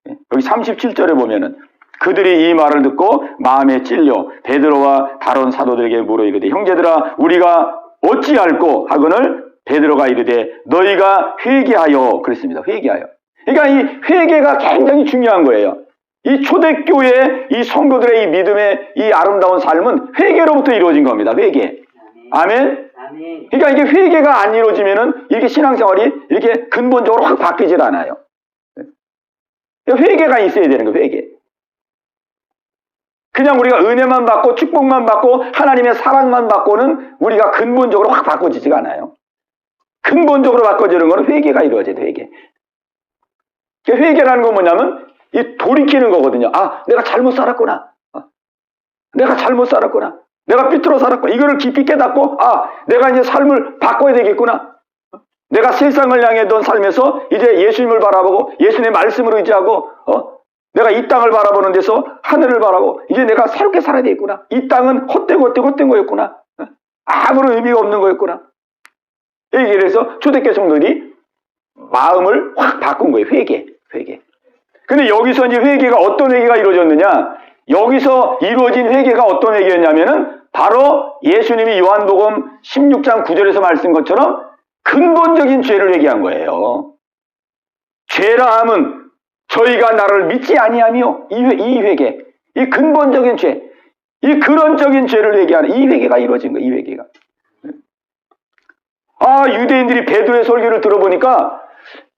Speaker 1: 여기 37절에 보면은 그들이 이 말을 듣고 마음에 찔려 베드로와 다른 사도들에게 물어 이르되 형제들아 우리가 어찌할꼬 하거늘 베드로가 이르되 너희가 회개하여 그랬습니다. 회개하여. 그러니까 이 회개가 굉장히 중요한 거예요. 이 초대교회 이 성도들의 이 믿음의 이 아름다운 삶은 회개로부터 이루어진 겁니다. 회개. 아멘. 그러니까 이게 회개가 안 이루어지면은 이렇게 신앙생활이 이렇게 근본적으로 확 바뀌질 않아요. 회개가 있어야 되는 거예요. 회개. 그냥 우리가 은혜만 받고 축복만 받고 하나님의 사랑만 받고는 우리가 근본적으로 확 바꿔지지가 않아요. 근본적으로 바꿔지는 거는 회개가 이루어져야 돼. 회개. 회개라는 건 뭐냐면 이 돌이키는 거거든요. 아, 내가 잘못 살았구나. 내가 잘못 살았구나. 내가 삐뚤어 살았구나. 이거를 깊이 깨닫고 아, 내가 이제 삶을 바꿔야 되겠구나. 내가 세상을 향해던 삶에서 이제 예수님을 바라보고 예수님의 말씀을 의지하고 내가 이 땅을 바라보는 데서 하늘을 바라보고 이제 내가 새롭게 살아야 되겠구나. 이 땅은 헛된 거였구나. 아무런 의미가 없는 거였구나. 그래서 초대교회 성도들이 마음을 확 바꾼 거예요. 회개. 근데 여기서 이제 회개가 어떤 회개가 이루어졌느냐? 여기서 이루어진 회개가 어떤 회개였냐면은 바로 예수님이 요한복음 16장 9절에서 말씀 것처럼 근본적인 죄를 회개한 거예요. 죄라 함은 저희가 나를 믿지 아니하며 이 회개, 이 근본적인 죄, 이 근원적인 죄를 회개하는 이 회개가 이루어진 거예요. 이 회개가. 아, 유대인들이 베드로의 설교를 들어보니까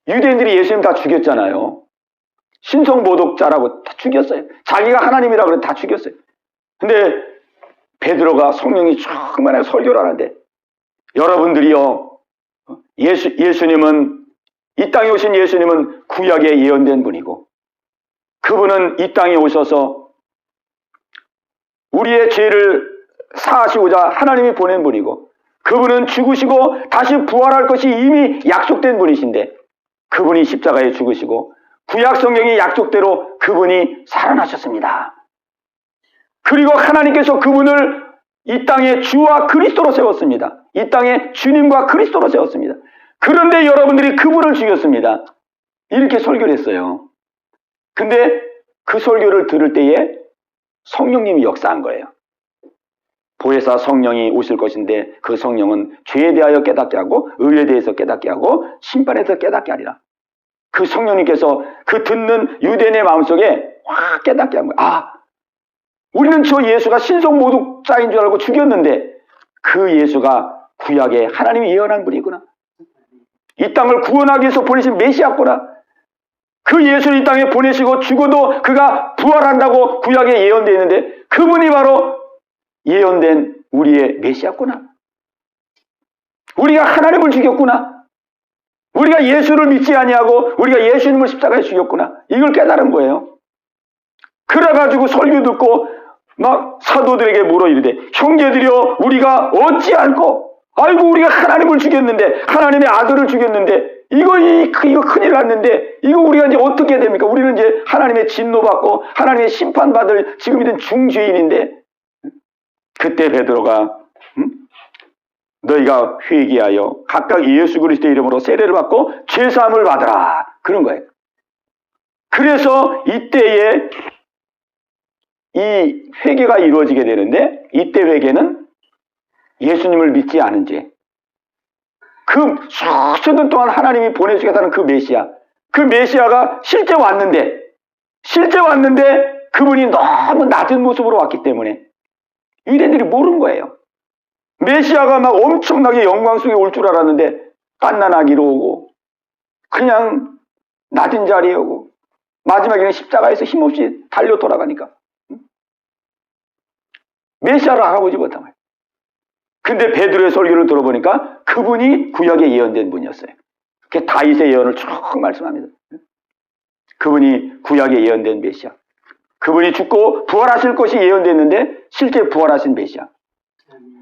Speaker 1: 유대인들이 예수님 다 죽였잖아요. 신성모독자라고 다 죽였어요. 자기가 하나님이라고 그래 다 죽였어요. 근데 베드로가 성령이 충만하게 설교를 하는데 여러분들이요, 예수님은 이 땅에 오신 예수님은 구약에 예언된 분이고 그분은 이 땅에 오셔서 우리의 죄를 사하시고자 하나님이 보낸 분이고 그분은 죽으시고 다시 부활할 것이 이미 약속된 분이신데 그분이 십자가에 죽으시고 구약 성경의 약속대로 그분이 살아나셨습니다. 그리고 하나님께서 그분을 이 땅에 주와 그리스도로 세웠습니다. 이 땅에 주님과 그리스도로 세웠습니다. 그런데 여러분들이 그분을 죽였습니다. 이렇게 설교를 했어요. 근데 그 설교를 들을 때에 성령님이 역사한 거예요. 보혜사 성령이 오실 것인데 그 성령은 죄에 대하여 깨닫게 하고 의에 대해서 깨닫게 하고 심판에 대해서 깨닫게 하리라. 그 성령님께서 그 듣는 유대인의 마음속에 확 깨닫게 한 거예요. 아, 우리는 저 예수가 신성모독자인 줄 알고 죽였는데 그 예수가 구약에 하나님이 예언한 분이구나. 이 땅을 구원하기 위해서 보내신 메시아구나. 그 예수를 이 땅에 보내시고 죽어도 그가 부활한다고 구약에 예언되어 있는데 그분이 바로 예언된 우리의 메시아구나. 우리가 하나님을 죽였구나. 우리가 예수를 믿지 아니하고 우리가 예수님을 십자가에 죽였구나. 이걸 깨달은 거예요. 그래가지고 설교 듣고 막 사도들에게 물어 이르되 형제들이여 우리가 어찌할꼬? 아이고 우리가 하나님을 죽였는데 하나님의 아들을 죽였는데 이거 큰일 났는데 이거 우리가 이제 어떻게 됩니까? 우리는 이제 하나님의 진노받고 하나님의 심판받을 지금 이런 중죄인인데. 그때 베드로가 너희가 회개하여 각각 예수 그리스도의 이름으로 세례를 받고 죄사함을 받으라 그런 거예요. 그래서 이때에 이 회개가 이루어지게 되는데 이때 회개는 예수님을 믿지 않은 죄. 그 수년 동안 하나님이 보내주겠다는 그 메시아가 실제 왔는데 그분이 너무 낮은 모습으로 왔기 때문에 유대인들이 모른 거예요. 메시아가 막 엄청나게 영광 속에 올 줄 알았는데 갓난아기로 오고 그냥 낮은 자리에 오고 마지막에는 십자가에서 힘없이 달려 돌아가니까 메시아를 알아보지 못한 거예요. 근데 베드로의 설교를 들어보니까 그분이 구약에 예언된 분이었어요. 그게 다윗의 예언을 쭉 말씀합니다. 그분이 구약에 예언된 메시아. 그분이 죽고 부활하실 것이 예언됐는데 실제 부활하신 메시아.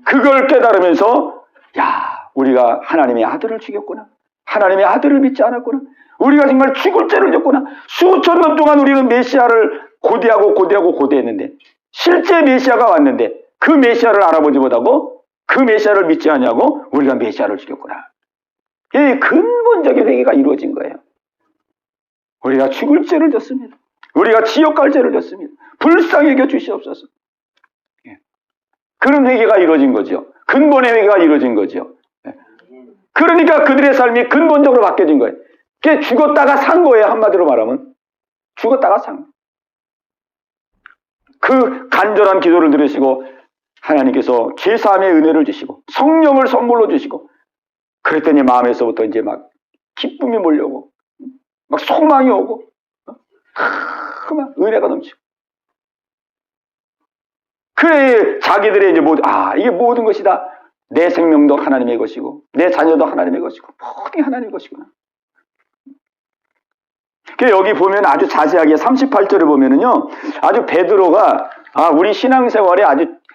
Speaker 1: 그걸 깨달으면서 야 우리가 하나님의 아들을 죽였구나. 하나님의 아들을 믿지 않았구나. 우리가 정말 죽을 죄를 졌구나. 수천 년 동안 우리는 메시아를 고대했는데 실제 메시아가 왔는데 그 메시아를 알아보지 못하고 그 메시아를 믿지 않냐고 우리가 메시아를 죽였구나. 이 근본적인 회개가 이루어진 거예요. 우리가 죽을 죄를 졌습니다. 우리가 지옥 갈 죄를 졌습니다. 불쌍히 여겨 주시옵소서. 그런 회개가 이루어진 거죠. 근본의 회개가 이루어진 거죠. 그러니까 그들의 삶이 근본적으로 바뀌어진 거예요. 그게 죽었다가 산 거예요. 한마디로 말하면. 죽었다가 산. 그 간절한 기도를 들으시고 하나님께서 죄사함의 은혜를 주시고 성령을 선물로 주시고 그랬더니 마음에서부터 이제 막 기쁨이 몰려오고 막 소망이 오고 막 은혜가 넘치고 그래 자기들의 이제 이게 모든 것이다. 내 생명도 하나님의 것이고 내 자녀도 하나님의 것이고 모든 하나님의 것이구나. 여기 보면 아주 자세하게 38절에 보면은요 아주 베드로가 우리 신앙생활에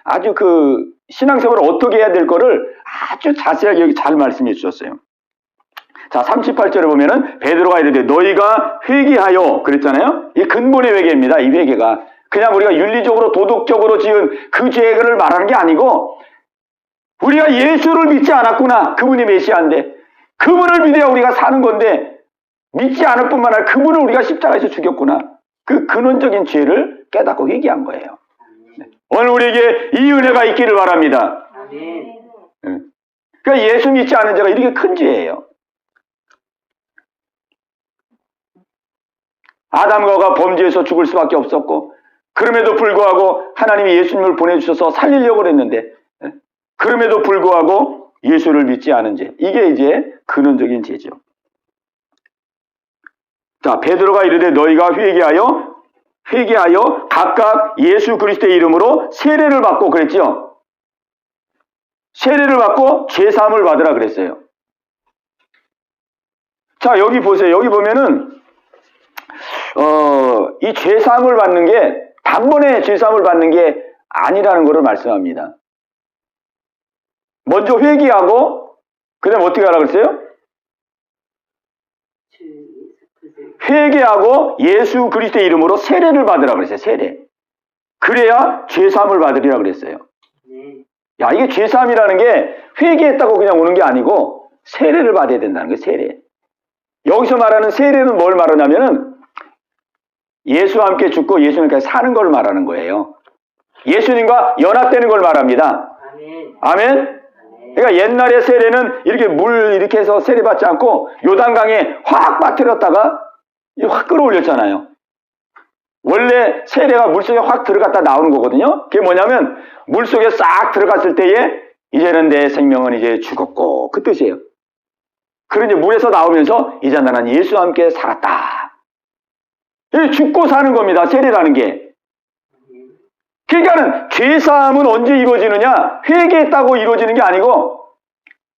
Speaker 1: 아주 그 신앙생활을 어떻게 해야 될 거를 아주 자세하게 여기 잘 말씀해 주셨어요. 자 38절에 보면은 베드로가 이르되 너희가 회개하여 그랬잖아요. 이 근본의 회개입니다. 이 회개가 그냥 우리가 윤리적으로 도덕적으로 지은 그 죄를 말하는 게 아니고 우리가 예수를 믿지 않았구나. 그분이 메시아인데 그분을 믿어야 우리가 사는 건데 믿지 않을 뿐만 아니라 그분을 우리가 십자가에서 죽였구나. 그 근원적인 죄를 깨닫고 회개한 거예요. 오늘 우리에게 이 은혜가 있기를 바랍니다. 그러니까 예수 믿지 않은 죄가 이렇게 큰 죄예요. 아담과 하와가 범죄해서 죽을 수밖에 없었고 그럼에도 불구하고 하나님이 예수님을 보내주셔서 살리려고 했는데 그럼에도 불구하고 예수를 믿지 않은 죄. 이게 이제 근원적인 죄죠. 자, 베드로가 이르되 너희가 회개하여 각각 예수 그리스도의 이름으로 세례를 받고 그랬죠. 세례를 받고 죄사함을 받으라 그랬어요. 자, 여기 보세요. 여기 보면은 이 죄사함을 받는 게 단번에 죄사함을 받는 게 아니라는 것을 말씀합니다. 먼저 회개하고 그다음에 어떻게 하라 그랬어요? 회개하고 예수 그리스도의 이름으로 세례를 받으라 그랬어요. 세례. 그래야 죄사함을 받으리라 그랬어요. 야, 이게 죄사함이라는 게 회개했다고 그냥 오는 게 아니고 세례를 받아야 된다는 거예요. 세례. 여기서 말하는 세례는 뭘 말하냐면은 예수와 함께 죽고 예수님까지 사는 걸 말하는 거예요. 예수님과 연합되는 걸 말합니다. 아멘. 그러니까 옛날의 세례는 이렇게 물 이렇게 해서 세례받지 않고 요단강에 확 빠뜨렸다가 확 끌어올렸잖아요. 원래 세례가 물속에 확 들어갔다 나오는 거거든요. 그게 뭐냐면 물속에 싹 들어갔을 때에 이제는 내 생명은 이제 죽었고 그 뜻이에요. 그런데 물에서 나오면서 이제 나는 예수와 함께 살았다. 죽고 사는 겁니다. 세례라는 게. 그러니까는 죄사함은 언제 이루어지느냐? 회개했다고 이루어지는 게 아니고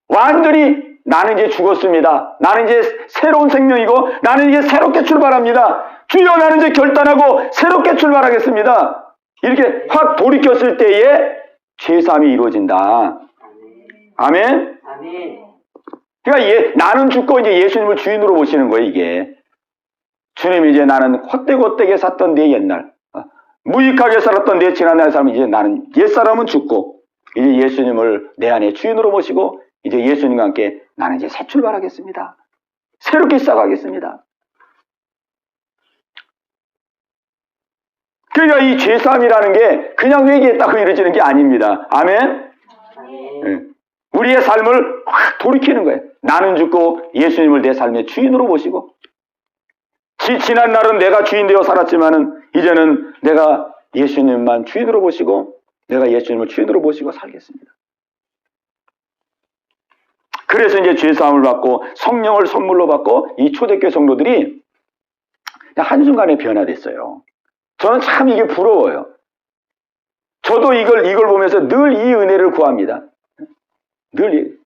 Speaker 1: 완전히 나는 이제 죽었습니다. 나는 이제 새로운 생명이고 나는 이제 새롭게 출발합니다. 주여 나는 이제 결단하고 새롭게 출발하겠습니다. 이렇게 확 돌이켰을 때에 죄사함이 이루어진다. 아멘.
Speaker 2: 아멘.
Speaker 1: 그러니까 나는 죽고 이제 예수님을 주인으로 모시는 거예요, 이게. 주님, 이제 나는 헛되게 샀던 내 옛날, 무익하게 살았던 내 지난날 삶, 이제 나는 옛사람은 죽고, 이제 예수님을 내 안에 주인으로 모시고, 이제 예수님과 함께 나는 이제 새 출발하겠습니다. 새롭게 시작하겠습니다. 그러니까 이 죄사함이라는 게 그냥 회개했다고 이루어지는 게 아닙니다. 아멘?
Speaker 2: 아멘.
Speaker 1: 네. 우리의 삶을 확 돌이키는 거예요. 나는 죽고 예수님을 내 삶의 주인으로 모시고, 지난 날은 내가 주인 되어 살았지만은 이제는 내가 예수님만 주인으로 모시고, 내가 예수님을 주인으로 모시고 살겠습니다. 그래서 이제 죄사함을 받고 성령을 선물로 받고 이 초대교회 성도들이 한순간에 변화됐어요. 저는 참 이게 부러워요. 저도 이걸 보면서 늘 이 은혜를 구합니다. 늘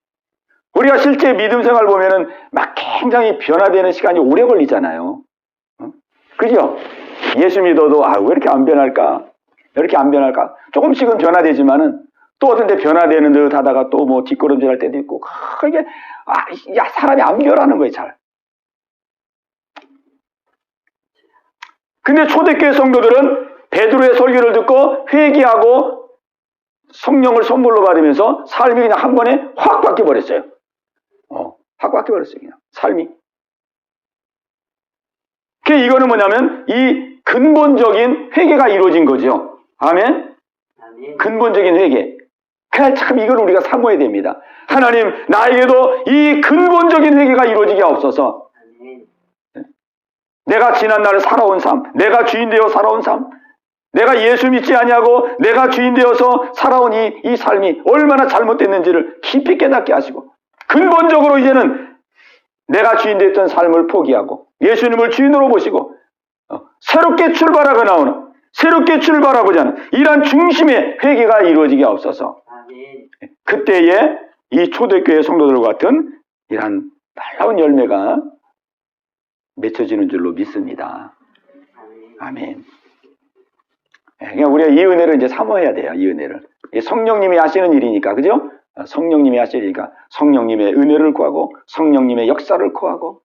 Speaker 1: 우리가 실제 믿음 생활 보면은 막 굉장히 변화되는 시간이 오래 걸리잖아요. 그죠? 예수 믿어도 왜 이렇게 안 변할까? 왜 이렇게 안 변할까? 조금씩은 변화되지만은 또 어떤 데 변화되는 듯 하다가 또 뭐 뒷걸음질 할 때도 있고, 이게 사람이 안 변하는 거예요, 잘. 근데 초대교회 성도들은 베드로의 설교를 듣고 회개하고 성령을 선물로 받으면서 삶이 그냥 한 번에 확 바뀌어버렸어요. 확 바뀌어버렸어요, 그냥. 삶이. 이거는 뭐냐면, 이 근본적인 회개가 이루어진 거죠. 아멘?
Speaker 2: 아멘.
Speaker 1: 근본적인 회개. 그냥 참 이걸 우리가 사모해야 됩니다. 하나님, 나에게도 이 근본적인 회개가 이루어지게 하옵소서.
Speaker 2: 아멘.
Speaker 1: 내가 지난날을 살아온 삶, 내가 주인 되어 살아온 삶, 내가 예수 믿지 아니하고 내가 주인 되어서 살아온 이 삶이 얼마나 잘못됐는지를 깊이 깨닫게 하시고, 근본적으로 이제는 내가 주인 됐던 삶을 포기하고 예수님을 주인으로 모시고 새롭게 출발하고 나오는, 새롭게 출발하고자 하는 이러한 중심의 회개가 이루어지게 하옵소서.
Speaker 2: 아멘.
Speaker 1: 그때에 이 초대교회 성도들과 같은 이러한 놀라운 열매가 맺혀지는 줄로 믿습니다. 아멘. 그러니까 우리가 이 은혜를 이제 사모해야 돼요. 이 은혜를. 성령님이 하시는 일이니까, 그죠? 성령님이 하시니까 성령님의 은혜를 구하고 성령님의 역사를 구하고,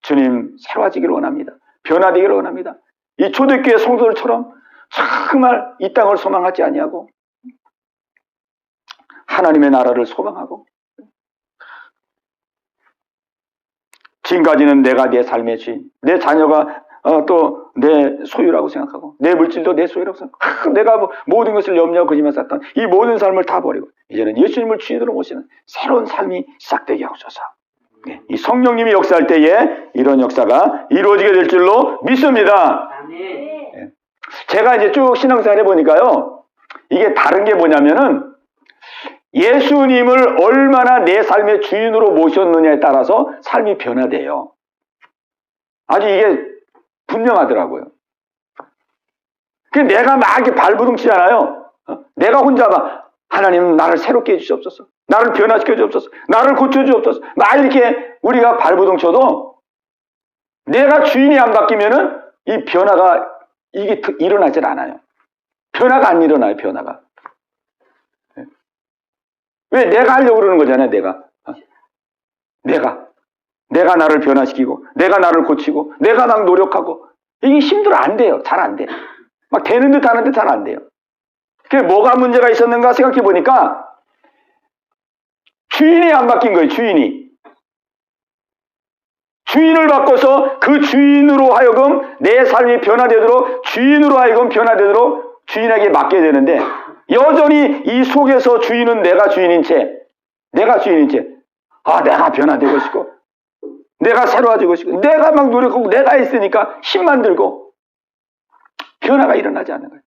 Speaker 1: 주님 새로워지기를 원합니다. 변화되기를 원합니다. 이 초대교회 성도들처럼 정말 이 땅을 소망하지 아니하고 하나님의 나라를 소망하고, 지금까지는 내가 내 삶의 주인, 내 자녀가 또 내 소유라고 생각하고 내 물질도 내 소유라고 생각하고 내가 모든 것을 염려하고 거짓말 쌌던 이 모든 삶을 다 버리고 이제는 예수님을 주인으로 모시는 새로운 삶이 시작되게 하옵소서. 이 성령님이 역사할 때에 이런 역사가 이루어지게 될 줄로 믿습니다.
Speaker 2: 아멘.
Speaker 1: 제가 이제 쭉 신앙생활 해보니까요, 이게 다른 게 뭐냐면은 예수님을 얼마나 내 삶의 주인으로 모셨느냐에 따라서 삶이 변화돼요. 아주 이게 분명하더라고요. 내가 막 이렇게 발부둥치잖아요. 내가 혼자 막 하나님 나를 새롭게 해주시옵소서, 나를 변화시켜 주옵소서, 나를 고쳐주옵소서, 막 이렇게 우리가 발부둥쳐도 내가 주인이 안 바뀌면은 이 변화가 이게 일어나질 않아요. 변화가 안 일어나요. 변화가. 왜? 내가 하려고 그러는 거잖아요. 내가 나를 변화시키고 내가 나를 고치고 내가 막 노력하고, 이게 힘들어. 안 돼요. 잘 안 돼. 막 되는 듯 하는데 잘 안 돼요. 그게 뭐가 문제가 있었는가 생각해 보니까 주인이 안 바뀐 거예요. 주인을 바꿔서 그 주인으로 하여금 내 삶이 변화되도록, 주인으로 하여금 변화되도록 주인에게 맡겨야 되는데, 여전히 이 속에서 주인은 내가 주인인 채 내가 변화되고 싶고 내가 새로워지고 싶고 내가 막 노력하고 내가 있으니까 힘만 들고 변화가 일어나지 않는 거예요.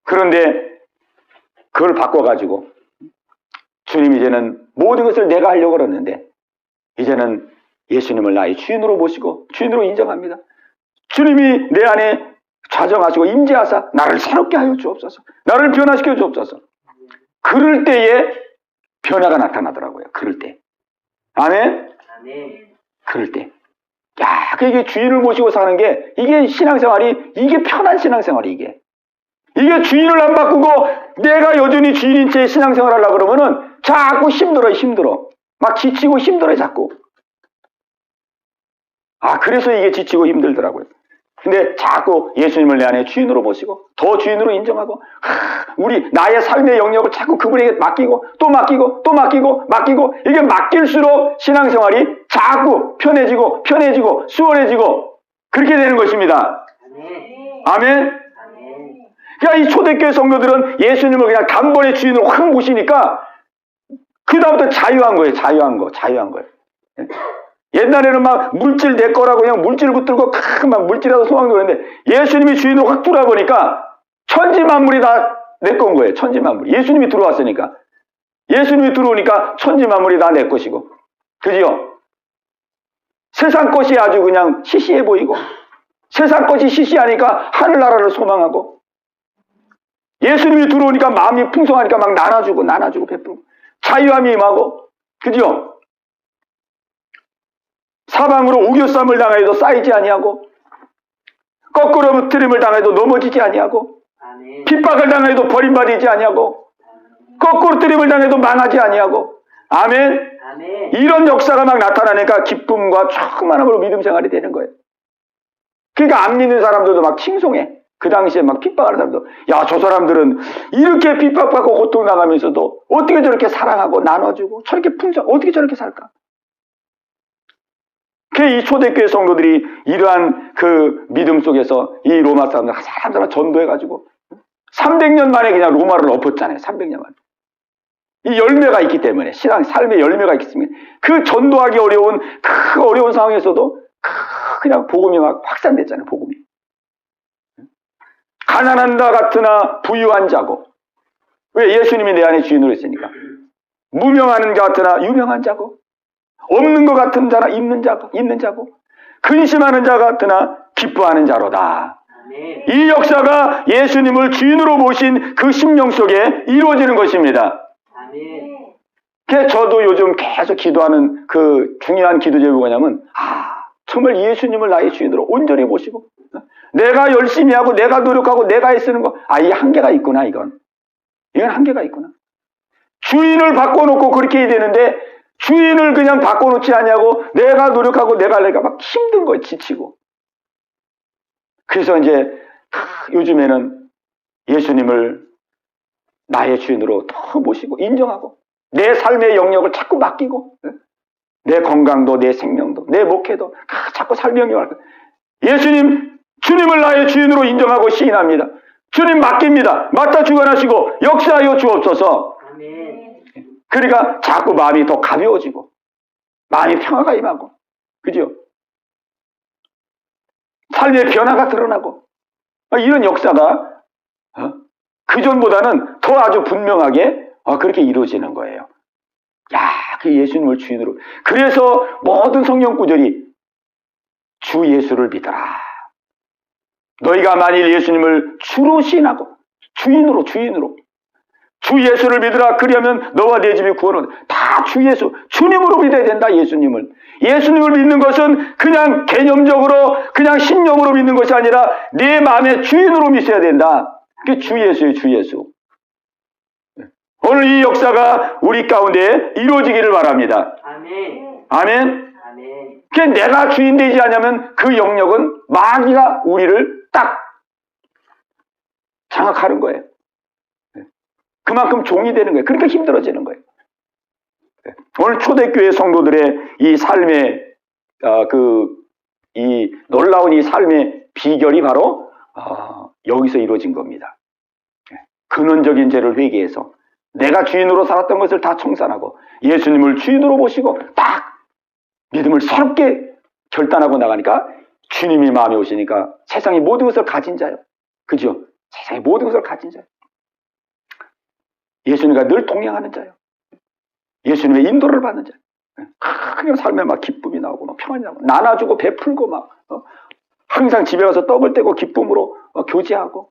Speaker 1: 그런데 그걸 바꿔가지고 주님, 이제는 모든 것을 내가 하려고 그러는데 이제는 예수님을 나의 주인으로 모시고 주인으로 인정합니다. 주님이 내 안에 좌정하시고 임재하사 나를 새롭게 하여 주옵소서, 나를 변화시켜 주옵소서. 그럴 때에 변화가 나타나더라고요. 그럴 때. 아멘?
Speaker 2: 아멘.
Speaker 1: 그럴 때. 이게 주인을 모시고 사는 게, 이게 신앙생활이, 이게 편한 신앙생활이 이게. 이게 주인을 안 바꾸고 내가 여전히 주인인 채 신앙생활 하려고 그러면은 자꾸 힘들어. 막 지치고 힘들어요, 자꾸. 그래서 이게 지치고 힘들더라고요. 근데 자꾸 예수님을 내 안에 주인으로 모시고 더 주인으로 인정하고 나의 삶의 영역을 자꾸 그분에게 맡기고 또 맡기고 이게 맡길수록 신앙생활이 자꾸 편해지고 수월해지고 그렇게 되는 것입니다. 아멘. 그러니까 이 초대교회 성도들은 예수님을 그냥 단번에 주인으로 확 모시니까 그 다음부터 자유한 거예요. 옛날에는 막 물질 내 거라고 그냥 물질 붙들고 막 물질하다 소망도 그랬는데 예수님이 주인으로 확 들어와 보니까 천지 만물이 다 내 건 거예요. 천지 만물. 예수님이 들어왔으니까. 예수님이 들어오니까 천지 만물이 다 내 것이고. 그지요? 세상 것이 아주 그냥 시시해 보이고 세상 것이 시시하니까 하늘나라를 소망하고 예수님이 들어오니까 마음이 풍성하니까 막 나눠주고 베풀고 자유함이 임하고. 그지요? 사방으로 우겨쌈을 당해도 쌓이지 아니하고 거꾸로 트림을 당해도 넘어지지 아니하고 핍박을 당해도 버림받지 아니하고 거꾸로 트림을 당해도 망하지 아니하고. 아멘. 이런 역사가 막 나타나니까 기쁨과 충만함으로 믿음 생활이 되는 거예요. 그러니까 안 믿는 사람들도 막 칭송해. 그 당시에 막 핍박하는 사람도 저 사람들은 이렇게 핍박받고 고통당하면서도 어떻게 저렇게 사랑하고 나눠주고 저렇게 어떻게 저렇게 살까? 이 초대교회 성도들이 이러한 그 믿음 속에서 이 로마 사람들 사람 전도해가지고 300년 만에 그냥 로마를 엎었잖아요. 300년 만에. 이 열매가 있기 때문에 신앙 삶의 열매가 있기 때문에 그 전도하기 어려운 그 어려운 상황에서도 그냥 복음이 막 확산됐잖아요. 복음이. 가난한 자 같으나 부유한 자고. 왜? 예수님이 내 안에 주인으로 있으니까. 무명한 자 같으나 유명한 자고. 없는 것 같은 자나 있는 자고 근심하는 자 같으나 기뻐하는 자로다. 이 역사가 예수님을 주인으로 모신 그 심령 속에 이루어지는 것입니다. 그래서 저도 요즘 계속 기도하는 그 중요한 기도 제목이 뭐냐면 정말 예수님을 나의 주인으로 온전히 모시고 내가 열심히 하고 내가 노력하고 내가 애쓰는 거 이 한계가 있구나. 이건 한계가 있구나. 주인을 바꿔놓고 그렇게 해야 되는데 주인을 그냥 바꿔놓지 않냐고 내가 노력하고 내가 하려니까 막 힘든 거예요. 지치고. 그래서 이제 요즘에는 예수님을 나의 주인으로 더 모시고 인정하고 내 삶의 영역을 자꾸 맡기고 내 건강도 내 생명도 내 목회도 자꾸 삶의 영역을 예수님 주님을 나의 주인으로 인정하고 시인합니다. 주님 맡깁니다. 맡아 주관하시고 역사하여 주옵소서. 그러니까 자꾸 마음이 더 가벼워지고 마음이 평화가 임하고 그죠? 삶의 변화가 드러나고 이런 역사가 그전보다는 더 아주 분명하게 그렇게 이루어지는 거예요. 그 예수님을 주인으로. 그래서 모든 성경 구절이 주 예수를 믿어라. 너희가 만일 예수님을 주로 시인하고 주인으로 주 예수를 믿으라. 그러면 너와 내 집이 구원은 다 주 예수 주님으로 믿어야 된다. 예수님을 믿는 것은 그냥 개념적으로 그냥 신념으로 믿는 것이 아니라 내 마음의 주인으로 믿어야 된다. 그게 주 예수예요. 주 예수. 오늘 이 역사가 우리 가운데 이루어지기를 바랍니다. 아멘. 내가 주인 되지 않으면 그 영역은 마귀가 우리를 딱 장악하는 거예요. 그만큼 종이 되는 거예요. 그러니까 힘들어지는 거예요. 오늘 초대교회 성도들의 이 삶의 이 놀라운 이 삶의 비결이 바로 여기서 이루어진 겁니다. 근원적인 죄를 회개해서 내가 주인으로 살았던 것을 다 청산하고 예수님을 주인으로 모시고 딱 믿음을 새롭게 결단하고 나가니까 주님이 마음에 오시니까 세상의 모든 것을 가진 자요. 그죠? 세상의 모든 것을 가진 자요. 예수님과 늘 동행하는 자요. 예수님의 인도를 받는 자요. 그냥 삶에 막 기쁨이 나오고 막 평안이 나오고 나눠주고 베풀고 막 항상 집에 가서 떡을 떼고 기쁨으로 교제하고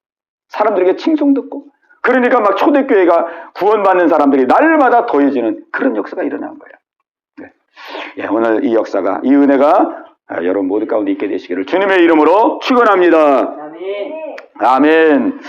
Speaker 1: 사람들에게 칭송 듣고 그러니까 막 초대교회가 구원받는 사람들이 날마다 더해지는 그런 역사가 일어난 거예요. 오늘 이 역사가 이 은혜가 여러분 모두 가운데 있게 되시기를 주님의 이름으로 축원합니다.
Speaker 2: 아멘.
Speaker 1: 아멘.